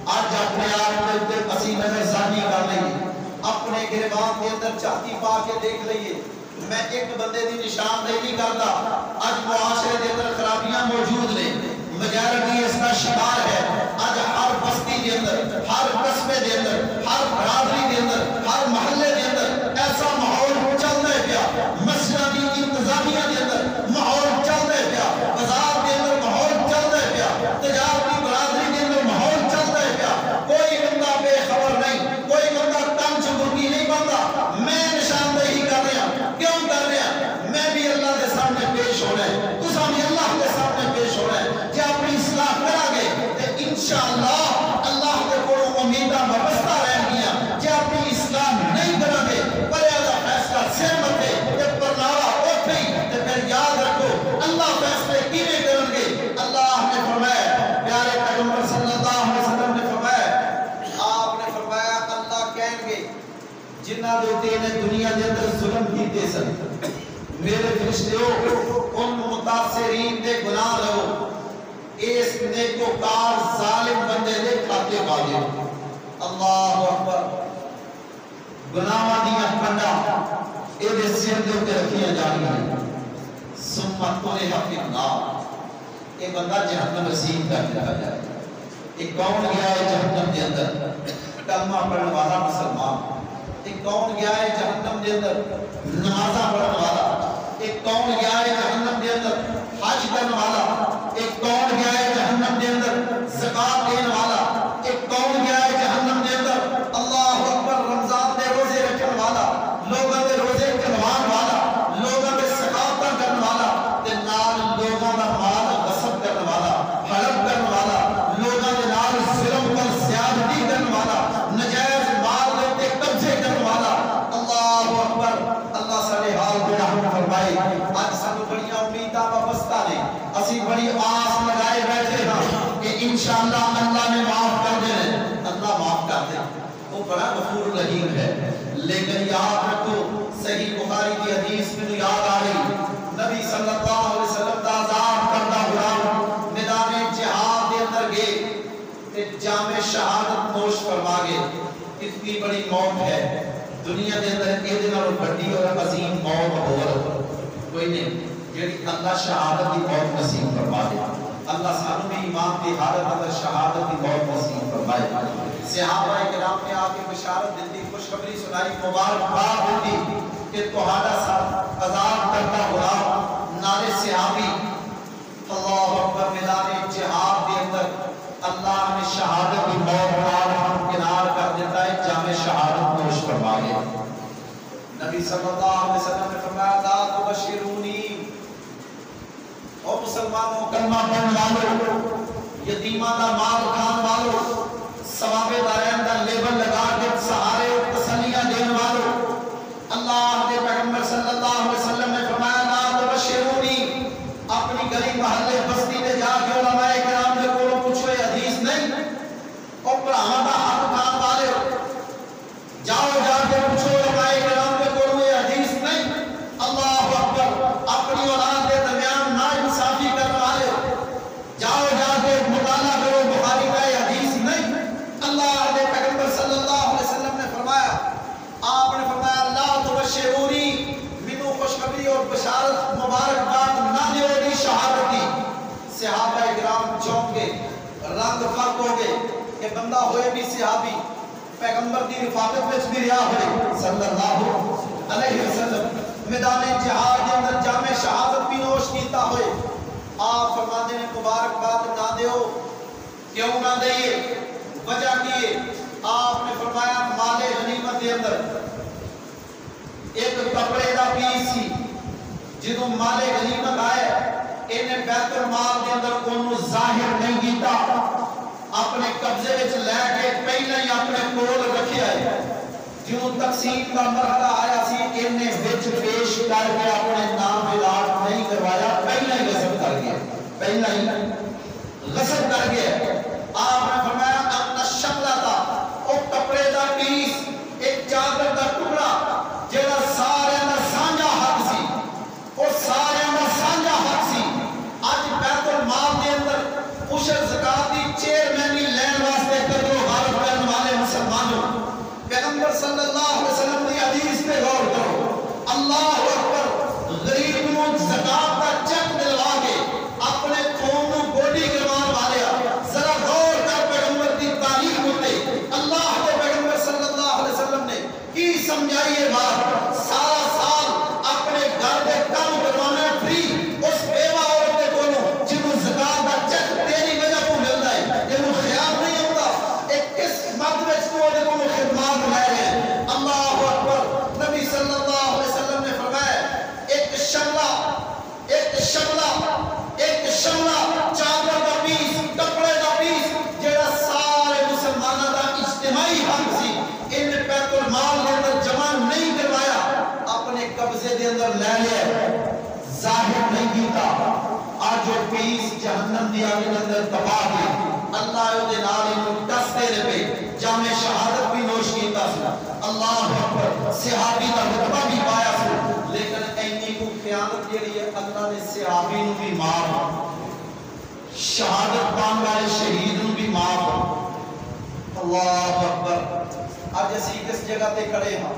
آج اپنے آپ کے اندر اسی نظر ثانی کر لئیے اپنے گریبان کے اندر چاہتی پا کے دیکھ لئیے میں ایک بندے دی نشاندہی نہیں کرتا آج معاشرے کے اندر خرابیاں موجود نے میجارٹی اس کا شکار ہے آج ہر بستی کے اندر ہر قصبے کے اندر ہر برادری کے اندر ہر محلے کے اندر ایسا ماحول چل رہا ہے کیا مسجد کی انتظامیہ کے اندر ماحول چل رہا ہے کیا بازار کے اندر ماحول چل رہا ہے کیا تجارتی برادری کے اندر ماحول چل رہا ہے کیا کوئی بندہ بے خبر نہیں کوئی بندہ تن چبرکی نہیں بنتا میں نشاندہی کر رہا کیوں کر رہا میں بھی اللہ کے سامنے پیش ہو رہا ہے تو بھی اللہ کے سامنے پیش ہو رہا ہے کہ اپنی اصلاح کرا گے کہ انشاءاللہ اللہ کے کوڑوں امیدہ وابستہ رہ گیا کہ اپنی اصلاح نہیں کرا گے پریادہ فیصلہ سہمت ہے کہ پرنارا اٹھ نہیں کہ پھر یاد رکھو اللہ فیصلے کیویں کرن گے اللہ نے فرمایا پیارے پیغمبر صلی اللہ علیہ وسلم نے فرمایا آپ نے فرمایا اللہ کہیں گے جنہ دوتے نے دنیا کے اندر ظلم کیتے سن میرے فرشتیوں ان متاثرین دے گناہ لہو اس نیکوکار ظالم بندے دے کھاتے پاگے اللہ اکبر گناہاں دیاں پنڈا اے دے سر دے اتے رکھیاں جانی ہیں سمت تونے حفظ اللہ اے بندہ جہنم رسید کر دیا جائے ایک کون گیا ہے جہنم دے اندر کلمہ پڑھنے والا مسلمان ایک کون گیا ہے جہنم دے اندر نمازہ پڑھنے والا ایک کون گیا ہے جہنم دے اندر حج کرنے والا ایک کون گیا ہے جہنم دے اندر زکات دینے والا ایک کون گیا ہے جہنم دے اندر اللہ اکبر رمضان دے روزے رکھنے والا لوگوں دے روزے کھلوان والا لوگوں دے ثقافت کرنے والا تے نال لوگوں دا مال غصب کرنے والا ہڑپ کرنے والا لوگوں دے نال ظلم پر زیادتی کرنے والا نجائز مال دے تے قبضے کرنے والا اللہ اکبر اللہ سارے حال پہ رحم فرمائے آج سانو بڑیاں امیداں وابستہ نے اسی بڑی آس لگائے بیٹھے ہاں کہ انشاءاللہ اللہ نے معاف کر دے اللہ معاف کر دے وہ بڑا غفور رحیم ہے لیکن یاد رکھو صحیح بخاری کی حدیث میں یاد آ رہی نبی صلی اللہ علیہ وسلم دا آزاد کردہ غلام میدان جہاد دے اندر گئے تے جام شہادت نوش فرما گئے کتنی بڑی موت ہے دنیا کے اندر اے دن اور بڑی اور عظیم موت ہو کوئی نہیں جیڑی اللہ شہادت کی موت نصیب فرما دے اللہ سانو بھی ایمان کی حالت اندر شہادت کی موت نصیب فرمائے صحابہ کرام نے آ کے بشارت دیتی خوشخبری سنائی مبارکباد دیتی کہ تہاڈا ساتھ عذاب کرتا غلام نارے صحابی اللہ اکبر میدان جہاد کے اندر اللہ نے شہادت کی موت پر کنار کر دیتا ہے جامع شہادت نوش فرما گیا نبی صلی اللہ علیہ وسلم نے فرمایا لا تبشرونی او مسلمانوں کلمہ پڑھنے والوں یتیماں دا مال کھان والوں ثواب دارین دا لیبل لگا کے سہارے اور تسلیاں دینے والوں اللہ کے پیغمبر صلی اللہ علیہ وسلم نے فرمایا لا تبشرونی اپنی گلی محلے بستی میں جا کے علماء کرام نے کولوں پوچھو یہ حدیث نہیں اور براہاں دا حق کھان والے جاؤ جا کے پوچھو علماء کرام نے کولوں یہ حدیث نہیں اللہ اکبر اپنی اولاد کے درمیان نا انصافی کرنے والے جاؤ جا کے مطالعہ کرو بخاری کا یہ حدیث نہیں اللہ کے پیغمبر صلی اللہ علیہ وسلم نے فرمایا آپ نے فرمایا لا تبشرونی منو خوشخبری اور بشارت مبارکباد نہ دیو دی شہادت دی صحابہ اکرام چونک گئے رنگ فرق ہو گئے کہ بندہ ہوئے بھی صحابی پیغمبر دی رفاقت میں بھی رہا ہوئے صلی اللہ علیہ وسلم میدان جہاد کے اندر جامع شہادت بھی نوش کیتا ہوئے آپ فرماتے ہیں مبارکباد نہ دیو، کیوں نہ دئیے، وجہ کیے؟ آپ نے فرمایا مال غنیمت کے اندر ایک کپڑے دا پیس سی، جدوں مال غنیمت آئے انہیں بیت المال کے اندر انہوں ظاہر نہیں کیتا، اپنے قبضے وچ لے کے پہلے ہی اپنے کول رکھیا ہے، جدوں تقسیم کا مرحلہ آیا سی انہیں وچ پیش کر کے اپنے نام علاج نہیں کروایا، پہلے ہی غصب کر گیا، پہلے ہی غصب کر گیا۔ آپ نے فرمایا اپنا شملہ تھا، او کپڑے دا پیس، ایک چادر دا ٹکڑا جڑا سارے دا سانجا حق سی، او سارے دا سانجا حق سی، اج بیت المال کے اندر عشر زکات دی چیئرمینی لین واسطے قدر و غارت کرنے والے مسلمانوں، پیغمبر صلی اللہ علیہ وسلم کی حدیث پہ غور کرو، اللہ اکبر، غریب کو زکات کا چیک دلوا کے اپنے قوم کو گوڈی کروانے والے ذرا غور کر پیغمبر کی تعلیم ہوتے اللہ کے پیغمبر صلی اللہ علیہ وسلم نے کی سمجھائیے بات، سارا سال اپنے گھر کے کام کروانا فری اس بیوہ عورت کو جنہوں زکات کا چیک تیری وجہ کو ملتا ہے، جنہوں خیال نہیں ہوتا ایک کس مدرس کو خدمات لے رہے ہیں۔ اللہ اکبر، نبی صلی اللہ علیہ وسلم نے فرمایا ایک شملہ چادر کا پیس، کپڑے کا پیس جڑا سارے مسلمانوں کا اجتماعی حق سی، ان بیت المال کے اندر جمع نہیں کروایا، اپنے قبضے کے اندر لے لیا، ظاہر نہیں کیتا، آج وہ پیس جہنم دی آگ کے اندر تباہ گئی، اللہ دے نال انہوں دستے رہے، جامع شہادت بھی نوش کیتا سی، اللہ اکبر، صحابی کا رتبہ بھی پایا سی، لیکن اینی کو خیانت جڑی ہے اللہ نے صحابی نو بھی معاف، شہادت پان والے شہید نو بھی معاف، اللہ اکبر۔ آج اسی کس جگہ تے کھڑے ہاں،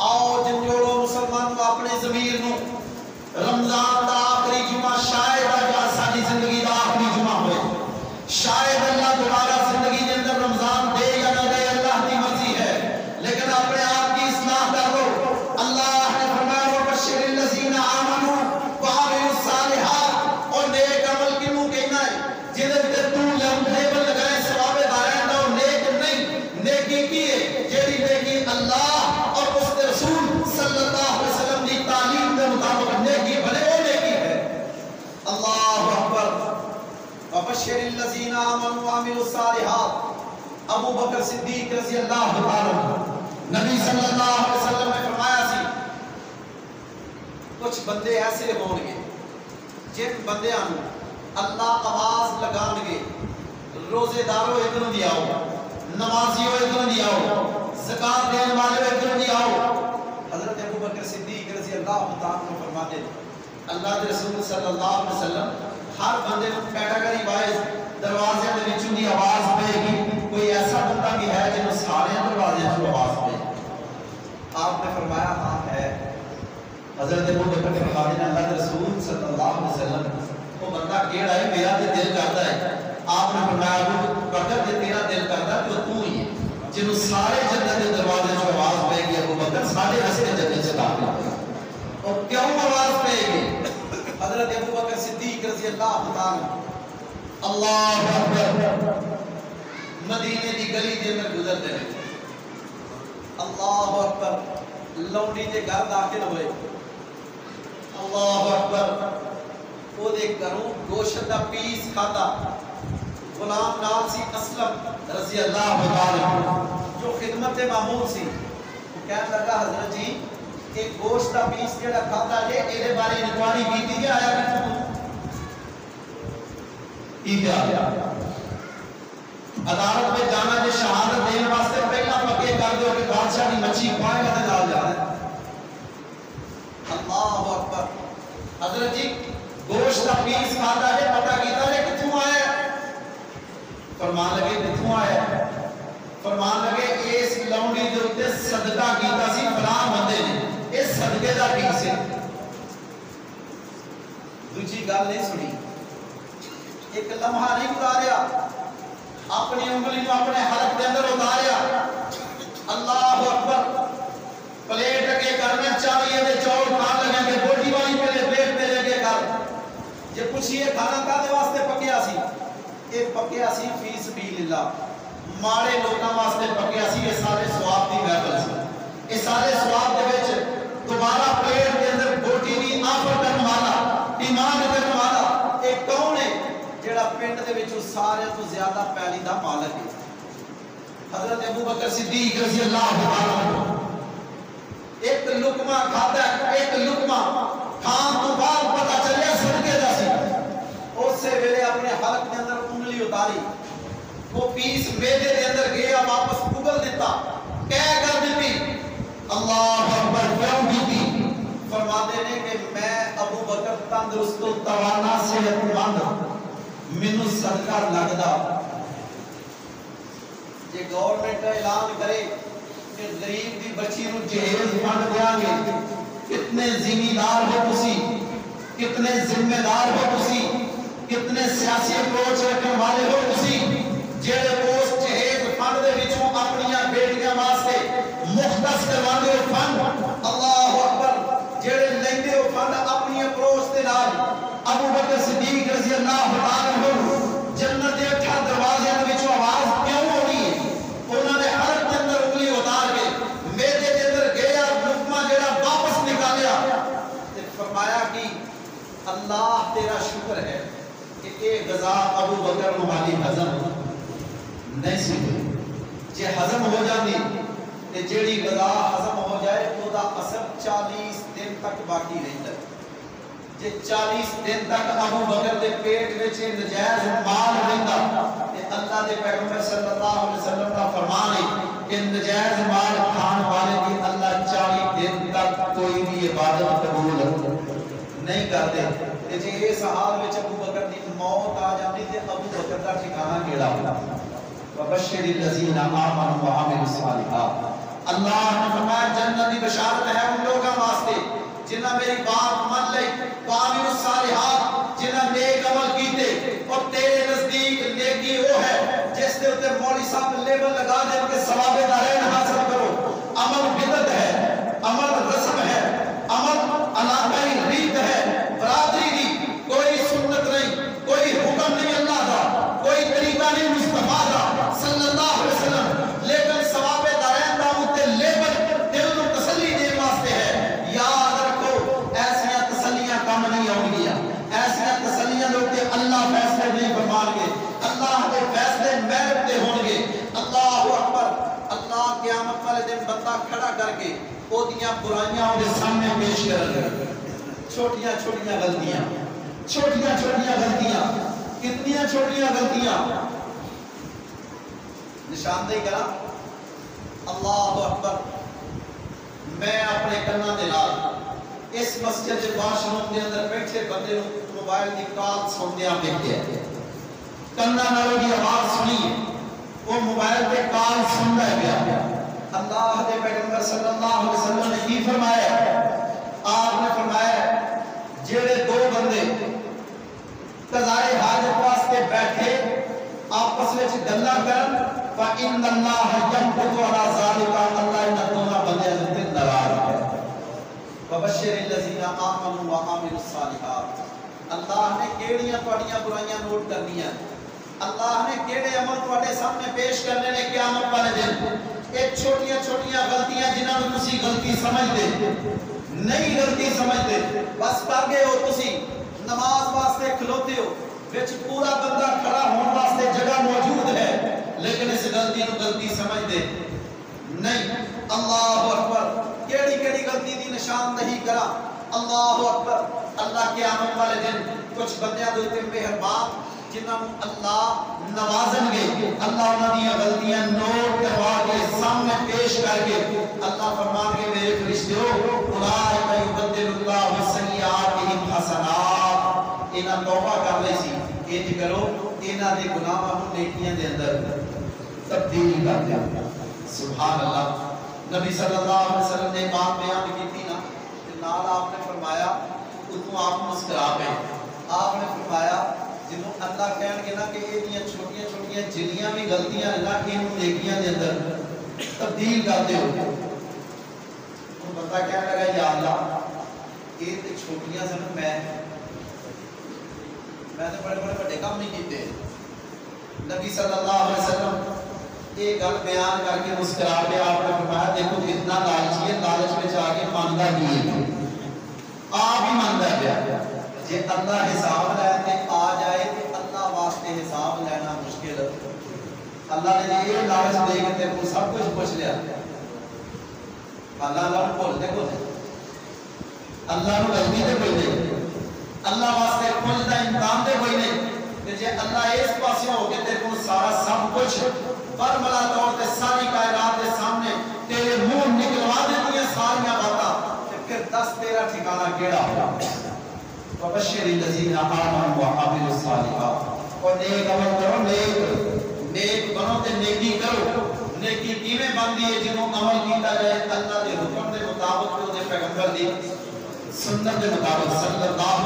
آؤ جنجوڑو مسلمان کو اپنے ضمیر نو، رمضان دا آخری جمعہ شاید آج ساری زندگی دا آخری جمعہ ہوئے، شاید اللہ دوبارہ زندگی کے اندر رمضان دے یا نہ دے اللہ کی مرضی ہے، لیکن اپنے آپ کی اصلاح کر لو۔ اللہ نے فرمایا وَبَشِّرِ الَّذِينَ آمَنُوا وَعَمِلُوا الصَّالِحَاتِ، اور نیک عمل کنوں کہنا ہے جنہیں تے تو لیبل لگائے ثواب دارین دا، نیک نہیں، نیکی کی ہے جیڑی نیکی اللہ اور اس کے رسول صلی اللہ علیہ وسلم کی تعلیم کے مطابق نیکی بھلے وہ نیکی ہے۔ اللہ اکبر، وَبَشِّرِ الَّذِينَ آمَنُوا وَعَمِلُوا الصَّالِحَاتِ۔ ابو بکر صدیق رضی اللہ عنہ، نبی صلی اللہ علیہ وسلم نے فرمایا سی کچھ بندے ایسے ہون گے جن بندیاں اللہ آواز لگان گے، روزے دارو ادھر دی آؤ، نمازیو ادھر دی آؤ، زکات دینے والے ادھر دی آؤ۔ حضرت ابو بکر صدیق رضی اللہ عنہ فرماتے ہیں اللہ کے رسول صلی اللہ علیہ وسلم ہر بندے کو کیٹیگری وائز دروازے دے وچوں دی آواز پے گی، کوئی ایسا بندہ بھی ہے جنہوں سارے دروازے سے آواز پے۔ آپ نے فرمایا ہاں ہے۔ حضرت ابو بکر فرماتے ہیں اللہ کے رسول صلی اللہ علیہ وسلم وہ بندہ کیڑا ہے میرا تے دل کرتا ہے۔ آپ نے فرمایا ابو بکر تے تیرا دل کرتا ہے تو ہی ہے جنہوں سارے جنت کے دروازے سے آواز پے گی، ابو بکر سارے راستے جنت سے داخل ہوئے۔ اور کیوں آواز پے گی؟ حضرت ابو بکر صدیق رضی اللہ عنہ اللہ اکبر مدینے دی گلی دے اندر گزرتے ہیں، اللہ اکبر لونڈی دے گھر داخل ہوئے، اللہ اکبر وہ دے گھروں گوشت دا پیس کھاتا، غلام نام سی اسلم رضی اللہ عنہ جو خدمت معمول سی، وہ کہنے لگا حضرت جی ایک گوشت دا پیس جڑا کھاتا ہے ایدے بارے انکوائری کی تھی آیا کہ عدالت میں جانا جو شہادت دینے واسطے پہلا پکے کر دو کہ بادشاہ کی مچھی کھوائے گا تو جال جا رہا ہے۔ اللہ اکبر، حضرت جی گوشت کا پیس کھاتا ہے، پتہ کیتا ہے کتوں آیا ہے؟ فرمان لگے کتوں آیا ہے؟ فرمان لگے اس لونڈی جو تے صدقہ کیتا سی فلاں بندے نے، اس صدقے دا پیس ہے۔ دوسری گل نہیں سنی، ایک لمحہ نہیں گزاریا، اپنی انگلی کو اپنے حلق کے اندر اتاریا، اللہ اکبر پلیٹ کے کرنے چاہیے دے چور کھان لگے کہ بوٹی والی پہلے پلیٹ پہ لے کے کر، یہ پوچھئے کھانا کادے واسطے پکیا سی؟ اے پکیا سی فی سبیل اللہ، ماڑے لوگاں واسطے پکیا سی، یہ سارے ثواب دی محفل سی، یہ سارے ثواب دے وچ دوبارہ پیٹ دے اندر بوٹی دی آفر کرن والا، ڈیمانڈ کرن والا اے کون ہے جڑا پنڈ دے وچ سارے تو زیادہ پیلی دا مالک ہے؟ حضرت ابو بکر صدیق رضی اللہ عنہ ایک لقمہ کھاتا ہے، ایک لقمہ کھان تو بعد پتہ چلیا صدقے دا سی، اس سے ویلے اپنے حلق کے اندر انگلی اتاری، وہ پیس میدے دے اندر گیا، واپس اگل دیتا، کہہ کر دیتی اللہ اکبر، کیوں دیتی؟ فرماتے نے کہ میں ابو بکر تندرست و توانا صحت مند، مینوں صدقہ لگدا۔ یہ گورنمنٹ اعلان کرے کہ غریب دی بچی نو جہیز فنڈ دیاں گے، کتنے ذمہ دار ہو تسی، کتنے ذمہ دار ہو تسی، کتنے سیاسی اپروچ رکھنے والے ہو تسی، جڑے پوسٹ جہیز فنڈ دے وچوں اپنی بیٹیاں واسطے مختص کرواندے ہو فنڈ، اللہ اکبر، جڑے لیندے ہو فنڈ اپنی اپروچ دے نال۔ ابو بکر صدیق رضی اللہ عنہ جنت دے 8 دروازے دے وچوں آواز کیوں ہونی ہے؟ انہوں نے حلق کے اندر انگلی اتار کے میدے کے اندر گیا، لقمہ جڑا واپس نکالیا، فرمایا کہ اللہ تیرا شکر ہے کہ اے غذا ابو بکر مالی ہضم نہیں سی ہوئی، جے ہضم ہو جاتی تے جیڑی غذا ہضم ہو جائے او دا اثر 40 دن تک باقی رہتا ہے۔ جے 40 دن تک ابو بکر دے پیٹ وچ نجائز مال رہندا تے اللہ دے پیغمبر صلی اللہ علیہ وسلم دا فرمان ہے کہ نجائز مال کھان والے کی اللہ 40 دن تک کوئی بھی عبادت قبول نہیں کرتے۔ تے جے اس حال وچ ابو بکر دی موت آ جاندی تے ابو بکر دا ٹھکانہ کیڑا ہوندا؟ وبشر الذین آمنوا وعملوا الصالحات، اللہ نے فرمایا جنت دی بشارت ہے ان لوگوں واسطے جنہاں میری بات من لئی، وعملوا الصالحات، جنہاں نیک عمل کیتے، اور تیرے نزدیک نیکی وہ ہے جس دے اوپر مولوی صاحب لیبل لگا دے کہ ثواب دارین حاصل کرو، عمل بدعت ہے، عمل رسم ہے، عمل علاقائی ریت ہے، برادری دی کوئی سنت نہیں، کوئی حکم نہیں اللہ کا، کوئی طریقہ نہیں مصطفیٰ کا صلی اللہ علیہ وسلم، لیکن ثواب دارین دا اوتے لیبل دل کو تسلی دین واسطے ہے۔ یاد رکھو ایسیاں تسلیاں کم نہیں ہوں گیا، ایسیاں تسلیاں لوگ کے اللہ فیصلے نہیں فرمان گے، اللہ کے فیصلے محرب دے ہوں گے۔ اللہ اکبر، اللہ قیامت والے دن بندہ کھڑا کر کے او دیاں برائیاں ان کے سامنے پیش کر گے، چھوٹیاں چھوٹیاں غلطیاں، چھوٹیاں چھوٹیاں غلطیاں، کتنیاں چھوٹیاں غلطیاں، نشاندہی کرا اللہ اکبر۔ میں اپنے کناں دے نال اس مسجد دے واش روم دے اندر بیٹھے بندے نوں موبائل دی کال سندیاں ویکھیا، کناں نال دی آواز سنی، وہ موبائل پہ کال سندا گیا۔ اللہ دے پیغمبر صلی اللہ علیہ وسلم نے کی فرمایا؟ آپ نے فرمایا جڑے دو بندے قضائے حاجت واسطے بیٹھے آپس وچ گلاں کرن، فإن اللہ یمقت علی ذلک، اللہ ان دونوں بندیاں دے ناراض ہے۔ وبشر الذین آمنوا وعملوا الصالحات، اللہ نے کیڑیاں تواڈیاں برائیاں نوٹ کرنیاں، اللہ نے کیڑے عمل تواڈے سامنے پیش کرنے نے قیامت والے دن۔ ایک چھوٹیاں چھوٹیاں غلطیاں جنہاں نوں تسی غلطی سمجھدے نہیں، غلطی سمجھدے بس کر گئے ہو، تسی نماز واسطے کھلوتے ہو، وچ پورا بندہ کھڑا ہون واسطے جگہ موجود ہے، لیکن اس غلطی نوں غلطی سمجھدے نہیں۔ اللہ اکبر، کیڑی کیڑی غلطی دی نشاندہی کرا، اللہ اکبر۔ اللہ قیامت والے دن کچھ بندیاں دے اوپر مہربان جنہاں نوں اللہ نوازن گے، اللہ انہاں دی غلطیاں نوٹ کروا کے سامنے پیش کر کے اللہ فرمان گے میرے فرشتوں اولئک یبدل اللہ سیئاتہم حسنات، انہاں توبہ کر لئی سی، انج کرو انہاں دے گناہاں نوں نیکیاں دے اندر تبدیل کر دیا۔ سبحان اللہ۔ نبی صلی اللہ علیہ وسلم نے بات بیان کی تھی نا، نال آپ نے فرمایا اتوں آپ مسکرا پے، آپ نے فرمایا جنہوں اللہ کہن گے نا کہ یہ دیاں چھوٹیاں چھوٹیاں جنیاں بھی غلطیاں ہیں نا کہ انہوں نیکیاں دے اندر تبدیل کر دے ہو، تو بندہ کہنے لگا یا اللہ یہ تے چھوٹیاں سن، میں میں نے بڑے بڑے بڑے کام نہیں کیتے. نبی صلی اللہ علیہ وسلم یہ گل بیان کر کے مسکرا کے آپ نے فرمایا دیکھو کتنا لالچی ہے, لالچ میں جا کے مانگا نہیں ہے, آپ ہی مانگا گیا. جی اللہ حساب لیتے آ جائے تو اللہ واسطے حساب لینا مشکل ہے. اللہ نے یہ لالچ دے کے تیرے کو سب کچھ پوچھ لیا. اللہ کو بولتے کچھ اللہ کو غلطی دے کوئی نہیں, اللہ واسطے کچھ دا امکان دے کوئی نہیں. جی اللہ اس پاسے ہو کے تیرے کو سارا سب کچھ برملا طور تے ساری کائنات کے سامنے تیرے منہ نکلوا دیتی ہیں ساری باتاں, پھر دس تیرا ٹھکانہ کیڑا ہوگا. وبشر الذین آمنوا وعملوا الصالحات, اور نیک عمل کرو, نیک بنو تے نیکی کرو. نیکی کیویں بندی ہے جنوں عمل کیتا جائے اللہ دے حکم دے مطابق تے دے پیغمبر دی سنت دے مطابق صلی اللہ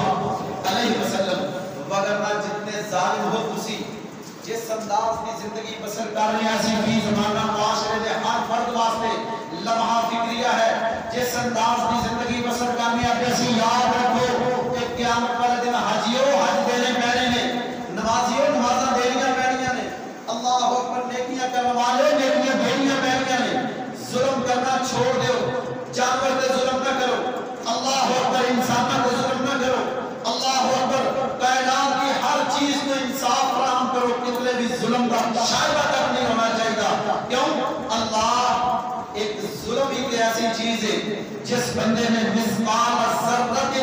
علیہ وسلم. وگرنہ جتنے ظالم ہو تسی جس انداز کی زندگی بسر کر رہے ہیں, فی زمانہ معاشرے دے ہر فرد واسطے لمحہ فکریہ ہے, جس انداز کی زندگی بسر کرنے ہیں اسی یاد رکھو کہ قیامت والے دن حجیو حج دینے پینے نے, نمازیو نمازاں دینیاں پینیاں نے, اللہ اکبر نیکیاں کرنے والے نیکیاں دینیاں پینیاں نے. ظلم کرنا چھوڑ دیو, جانور تے ظلم نہ کرو, اللہ اکبر انسانوں کو ظلم نہ کرو, اللہ اکبر کائنات کی ہر چیز کو انصاف فراہم کرو, کتنے بھی ظلم کا شائبہ تک نہیں ہونا چاہیے. کیوں؟ اللہ ایک ظلم ہی ایسی چیز ہے جس بندے نے مثقال ذرۃ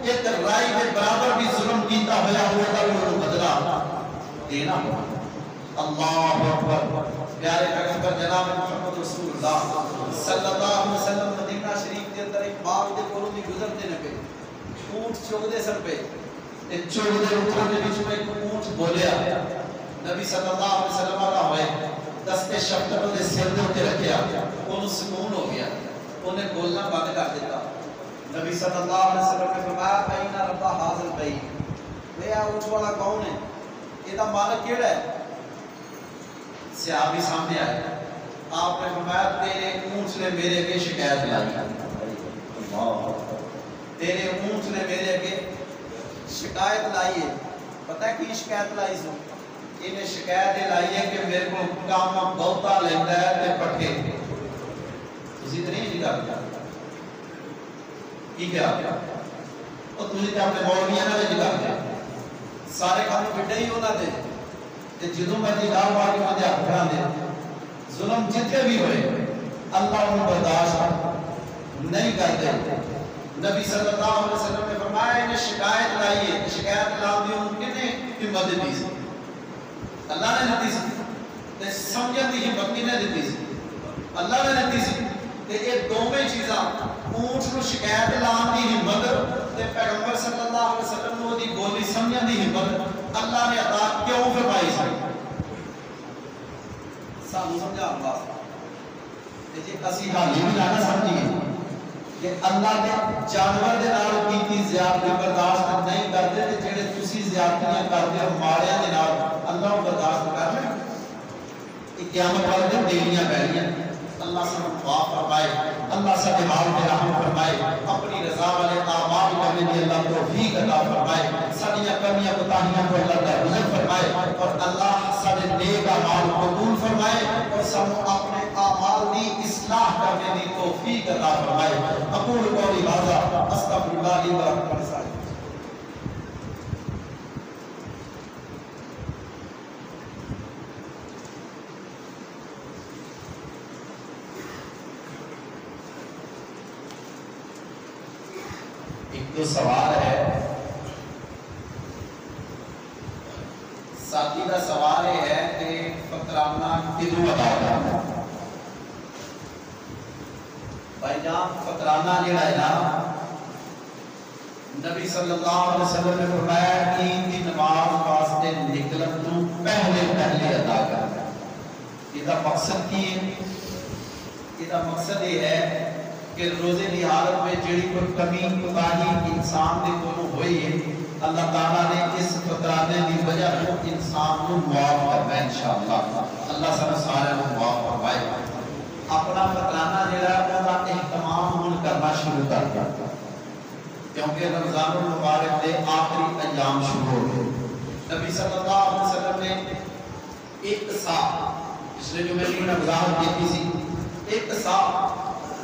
ایک رائی کے برابر بھی ظلم کیتا ہوا ہوگا وہ بدلہ دینا ہوگا. اللہ اکبر. پیارے پیغمبر جناب محمد رسول اللہ صلی اللہ علیہ وسلم مدینہ شریف کے اندر ایک باغ دے کولوں دی گزرتے نے پے, اونٹ چوگدے سن پے, تے چوگدے اونٹاں دے وچ ایک اونٹ بولیا. نبی صلی اللہ علیہ وسلم دا ہوئے دستے شفقت دے سر دے تے رکھیا, اونوں سکون ہو گیا, اونے بولنا بند کر دیتا. نبی صلی اللہ علیہ وسلم نے فرمایا این رب حاضر بھائی, اے اونٹ والا کون ہے, اے دا مالک کیڑا ہے؟ صحابی سامنے آئے, آپ نے فرمایا تیرے اونٹ نے میرے کے شکایت لائی, تیرے اونٹ نے میرے کے شکایت لائی ہے. پتہ ہے کی شکایت لائی سو؟ انہیں شکایت لائی ہے کہ میرے کو کام بہتا لیتا ہے تے پٹھے تسی تے نہیں جی کرتا کی کیا اور تسی تے اپنے مولویاں نال جی کرتے سارے کام بڑے ہی ہونا دے تے جدوں مرضی گاہ پا کے مدے ہتھاں دے. ظلم جتنے بھی ہوئے اللہ انہیں برداشت نہیں کرتے. نبی صلی اللہ علیہ وسلم نے فرمایا انہیں شکایت لائی ہے, شکایت لا دی ان کے نے ہمت دی سی, اللہ نے دیتی سی, تے سمجھن دی ہمت نے دیتی سی, اللہ نے دیتی سی. تے یہ دوویں چیزاں اونٹ نو شکایت لان دی ہمت تے پیغمبر صلی اللہ علیہ وسلم نو دی بولی سمجھن دی ہمت اللہ نے عطا کیوں فرمائی سی؟ سانو سمجھا اللہ تے جے اسی حالی بھی نہ سمجھیے کہ اللہ نے جانور دے نال کیتی زیادتی برداشت نہیں کرتے تے جڑے تسی زیادتیاں کرتے ہو ماڑیاں دے نال اللہ برداشت کر رہے ہیں. قیامت والے دن دینیاں پہنیاں. اللہ سے معاف فرمائے, اللہ سے حال پہ رحم فرمائے, اپنی رضا والے اعمال کرنے کی اللہ توفیق عطا فرمائے, ساڈیاں کمیاں کوتاہیاں کو اللہ درگزر فرمائے, اور اللہ سارے نیک اعمال قبول فرمائے, اور سب اپنے اعمال دی اصلاح کرنے کی توفیق عطا فرمائے. اقول قولی ھذا استغفر اللہ لی ولکم ولسائر جو سوال ہے ساتھی کا سوال یہ ہے کہ فطرانہ کدوں ادا کرنا ہے. بھائی جان فطرانہ جڑا ہے نا نبی صلی اللہ علیہ وسلم نے فرمایا کہ عید کی نماز واسطے نکلن تو پہلے ادا کرنا. یہ مقصد کی ہے, یہ مقصد یہ ہے کہ روزے دی حالت میں جڑی کوئی کمی کوتاہی انسان دے کولوں ہوئی ہے اللہ تعالیٰ نے اس فطرانے دی وجہ کو انسان کو معاف کرنا ہے انشاءاللہ. اللہ سب سارے کو معاف فرمائے. اپنا فطرانہ جڑا ہے وہ اہتمام ہن کرنا شروع کر دیا کیونکہ رمضان المبارک دے آخری ایام شروع ہو گئے. نبی صلی اللہ علیہ وسلم نے ایک سا پچھلے جو میں نے وضاحت کی تھی ایک سا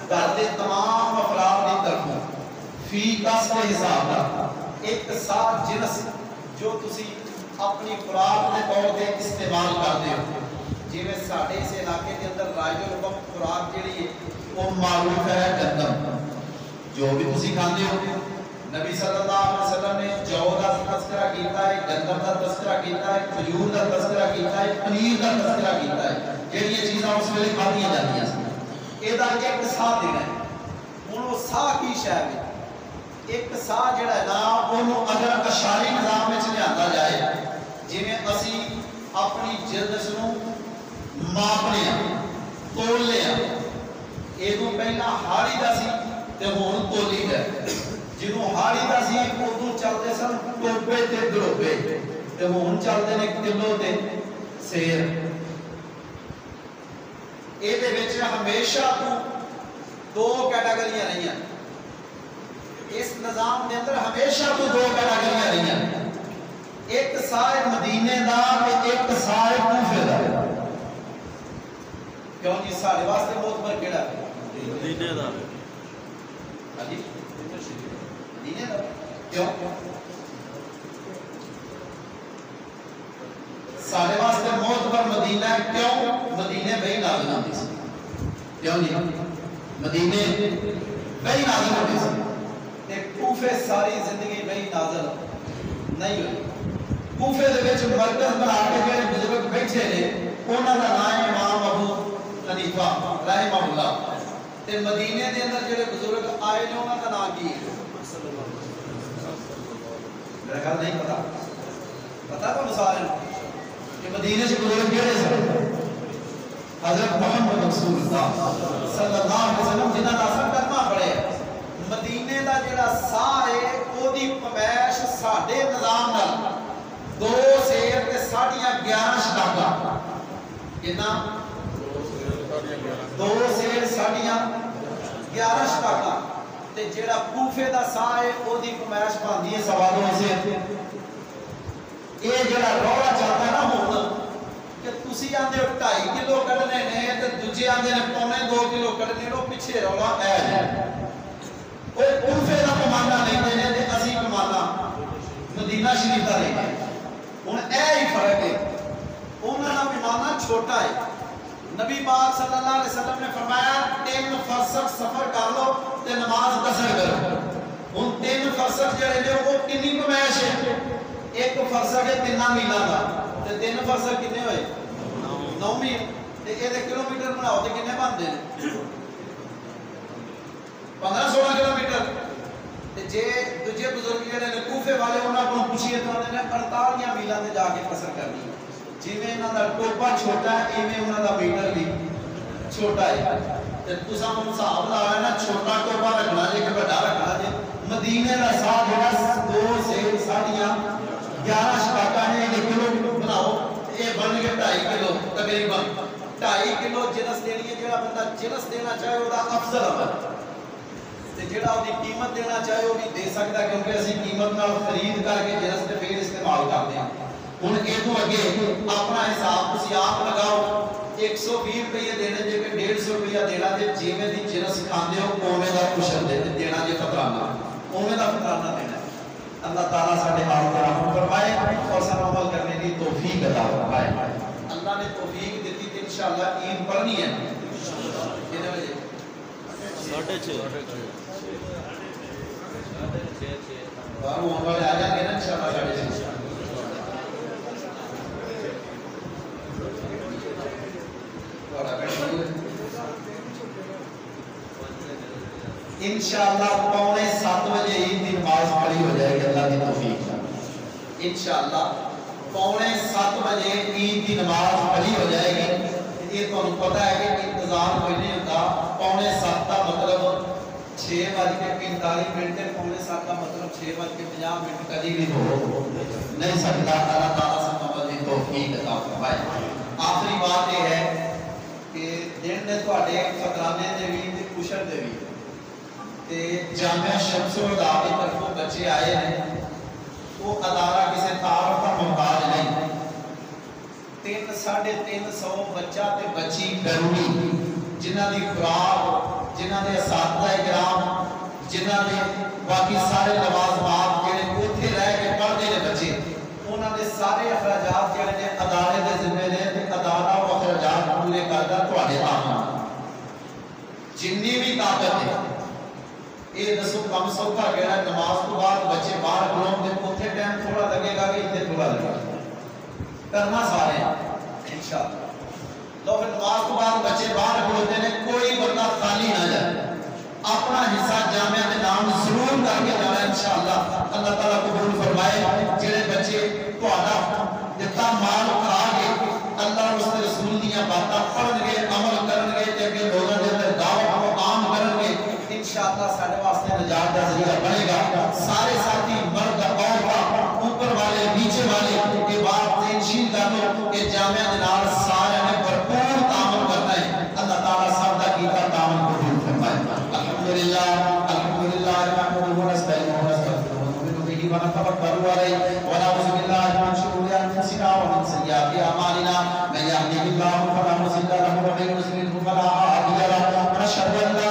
گھر کے تمام افراد کی طرفوں فی کس کے حساب کا ایک سا جنس جو تسی اپنی خوراک کے طور پہ استعمال کرتے ہو جی میں ساڑھے اس علاقے کے اندر رائج الوقت خوراک جڑی ہے وہ معروف ہے گندم جو بھی تسی کھاندے ہو نبی صلی اللہ علیہ وسلم نے جو کا تذکرہ کیتا ہے گندم کا تذکرہ کیتا ہے کھجور کا تذکرہ کیتا ہے پنیر کا تذکرہ کیتا ہے جڑی چیزاں اس ویلے کھادیاں جاندیاں سن اے دا ایک سا دینا ہے ہن وہ سا کی شے ہے ایک سا جڑا ہے نا اونوں اگر اشاری نظام وچ لیندا جائے جویں اسی اپنی جلد نوں ماپنے تولنے اے تو پہلا ہاڑی دا سی تے ہن تولی ہے جنوں ہاڑی دا سی اودوں چلدے سن ٹوپے تے دروپے تے ہن چلدے نے کلو تے سیر اے دے وچ ہمیشہ تو دو کیٹاگریاں نہیں ہیں اس نظام دے اندر ہمیشہ تو دو کیٹاگریاں نہیں ہیں ایک صاحب مدینے دا تے ایک صاحب کوفے دا کیوں جی ساڈے واسطے معتبر کیڑا ہے مدینے دا ہاں جی مدینے دا کیوں ساڈے واسطے معتبر مدینہ ہے کیوں مدینے وہی نازل ہوندی سی کیوں جی مدینے وہی نازل ہوندی سی تے کوفے ساری زندگی وہی نازل نہیں ہوئی کوفے دے وچ مرکز بنا کے جڑے بزرگ بیٹھے نے انہاں دا نام امام ابو حنیفہ رحمہ اللہ تے مدینے دے اندر جڑے بزرگ آئے نے انہاں دا نام کی ہے میرا خیال نہیں پتا تو مثال کہ مدینے سے بزرگ کیڑے سن حضرت محمد رسول اللہ صلی اللہ علیہ وسلم جنہاں دا اثر کرنا پڑے مدینے دا جڑا سا ہے او دی پمیش ساڈے نظام نال دو سیر تے 11.5 شتاکا کتنا دو سیر 11.5 شتاکا تے جڑا کوفے دا سا ہے او دی پمیش پاندی ہے 2.5 سے اے جڑا روڑا چلدا نا ہن کہ تسی آندے 2.5 کلو کڈنے نے تے دوجے آندے نے 2.25 کلو کڈنے نو پیچھے رولا اے او کوفے دا پیمانہ لیندے نے تے اسی پیمانہ مدینہ شریف دا لیندے ہن اے ہی فرق ہے انہاں دا پیمانہ چھوٹا ہے نبی پاک صلی اللہ علیہ وسلم نے فرمایا 3 فرسخ سفر کر لو تے نماز قصر کرو ہن 3 فرسخ جڑے نے او کتنی پیمائش ہے ایک فرسخ ہے 3 میلاں دا تے 3 فرسخ کتنے ہوئے 9 میل تے اے دے کلومیٹر بناؤ تے کتنے بنتے ہیں 15-16 کلومیٹر تے جے دوجے بزرگ جڑے نے کوفے والے انہاں کو پوچھئے تو انہوں نے 48 میلاں تے جا کے قصر کرنی جویں انہاں دا ٹوپا چھوٹا ہے ایویں انہاں دا میٹر بھی چھوٹا ہے تے تساں ہن حساب لایا نا چھوٹا ٹوپا رکھنا جے کہ بڑا رکھنا جے مدینے دا سا جڑا 2 سے 11.5 شتاکا ہے یہ کلو بناؤ اے بن کے 2.5 کلو تقریباً 2.5 کلو جنس دینی ہے جڑا بندہ جنس دینا چاہے وہ دا افضل عمل تے جڑا دی قیمت دینا چاہے وہ بھی دے سکتا ہے کیونکہ اسی قیمت نال خرید کر کے جنس تے پھر استعمال کرتے ہیں ہن اے تو اگے اپنا حساب تسی آپ لگاؤ 120 روپے دینے جے کہ 150 روپے دینا تے جویں دی جنس کھاندے ہو اوویں دا کشن دینا جے فطرانہ اوویں دا فطرانہ دینا اللہ تعالیٰ ساڈے حال کو رحم فرمائے اور سب عمل کرنے کی توفیق عطا فرمائے اللہ نے توفیق دیتی تے انشاءاللہ عید پڑھنی ہے کتنے بجے 6:30 بارو ہونے والے آ جائیں گے نا انشاءاللہ 6:30 انشاءاللہ 6:45 بجے عید کی نماز پڑھی ہو جائے گی اللہ کی توفیق سے انشاءاللہ 6:45 بجے عید کی نماز پڑھی ہو جائے گی یہ تو پتہ ہے کہ انتظام کوئی نہیں ہوتا 6:45 کا مطلب 6:45 7:45 کا مطلب 6:50 کبھی بھی ہو نہیں سکتا اللہ تعالیٰ سے عمل کی توفیق عطا فرمائے آخری بات یہ ہے کہ دن نے تواڈے فطرانے دے بھی تے کشن دے بھی تے جامعہ شمس الہدا کی طرفوں بچے آئے ہیں وہ ادارہ کسی تعارف کا محتاج نہیں. 350 بچہ تے بچی بیرونی جنہ دی خوراک جنہ دے اساتذہ کرام جنہ دے باقی سارے لوازمات جڑے اوتھے رہ کے پڑھدے نے بچے انہاں دے سارے اخراجات جڑے نے ادارے دے ذمہ نے تے ادارہ وہ اخراجات پورے کردا تواڈے تام. جنی بھی طاقت ہے یہ دسو کم سوکھا کہڑا نماز تو بعد بچے باہر کھلون دے اوتھے ٹائم تھوڑا لگے گا کہ اتنے تھوڑا لگے گا کرنا سارے انشاءاللہ. لو پھر نماز تو بعد بچے باہر کھلوتے ہیں کوئی بندہ خالی نہ جائے اپنا حصہ جامعہ کے نام ضرور کر کے جانا انشاءاللہ. اللہ تعالیٰ قبول فرمائے. جڑے بچے تہاڈا دتا مال کھا کے اللہ اور اس کے رسول دیاں باتاں پڑھن گے عمل کرن گے تے اگے لوگاں دے اندر دعوت کو عام کرن گے انشاءاللہ سارے واسطے نجات کا ذریعہ بنے گا. سارے ساتھی مرد عورت اوپر والے نیچے والے یہ بات تنشین کر لو کہ جامعہ کے نال سارے نے بھرپور تعامل کرنا ہے. اللہ تعالیٰ سب کا کیتا تعامل قبول فرمائے. الحمدللہ الحمدللہ نحمده ونستعينه ونستغفره ونؤمن به ونتوكل عليه ونعوذ بالله من شرور انفسنا ومن سيئات اعمالنا من يهده الله فلا مضل له ومن يضلل فلا هادي له ونشهد ان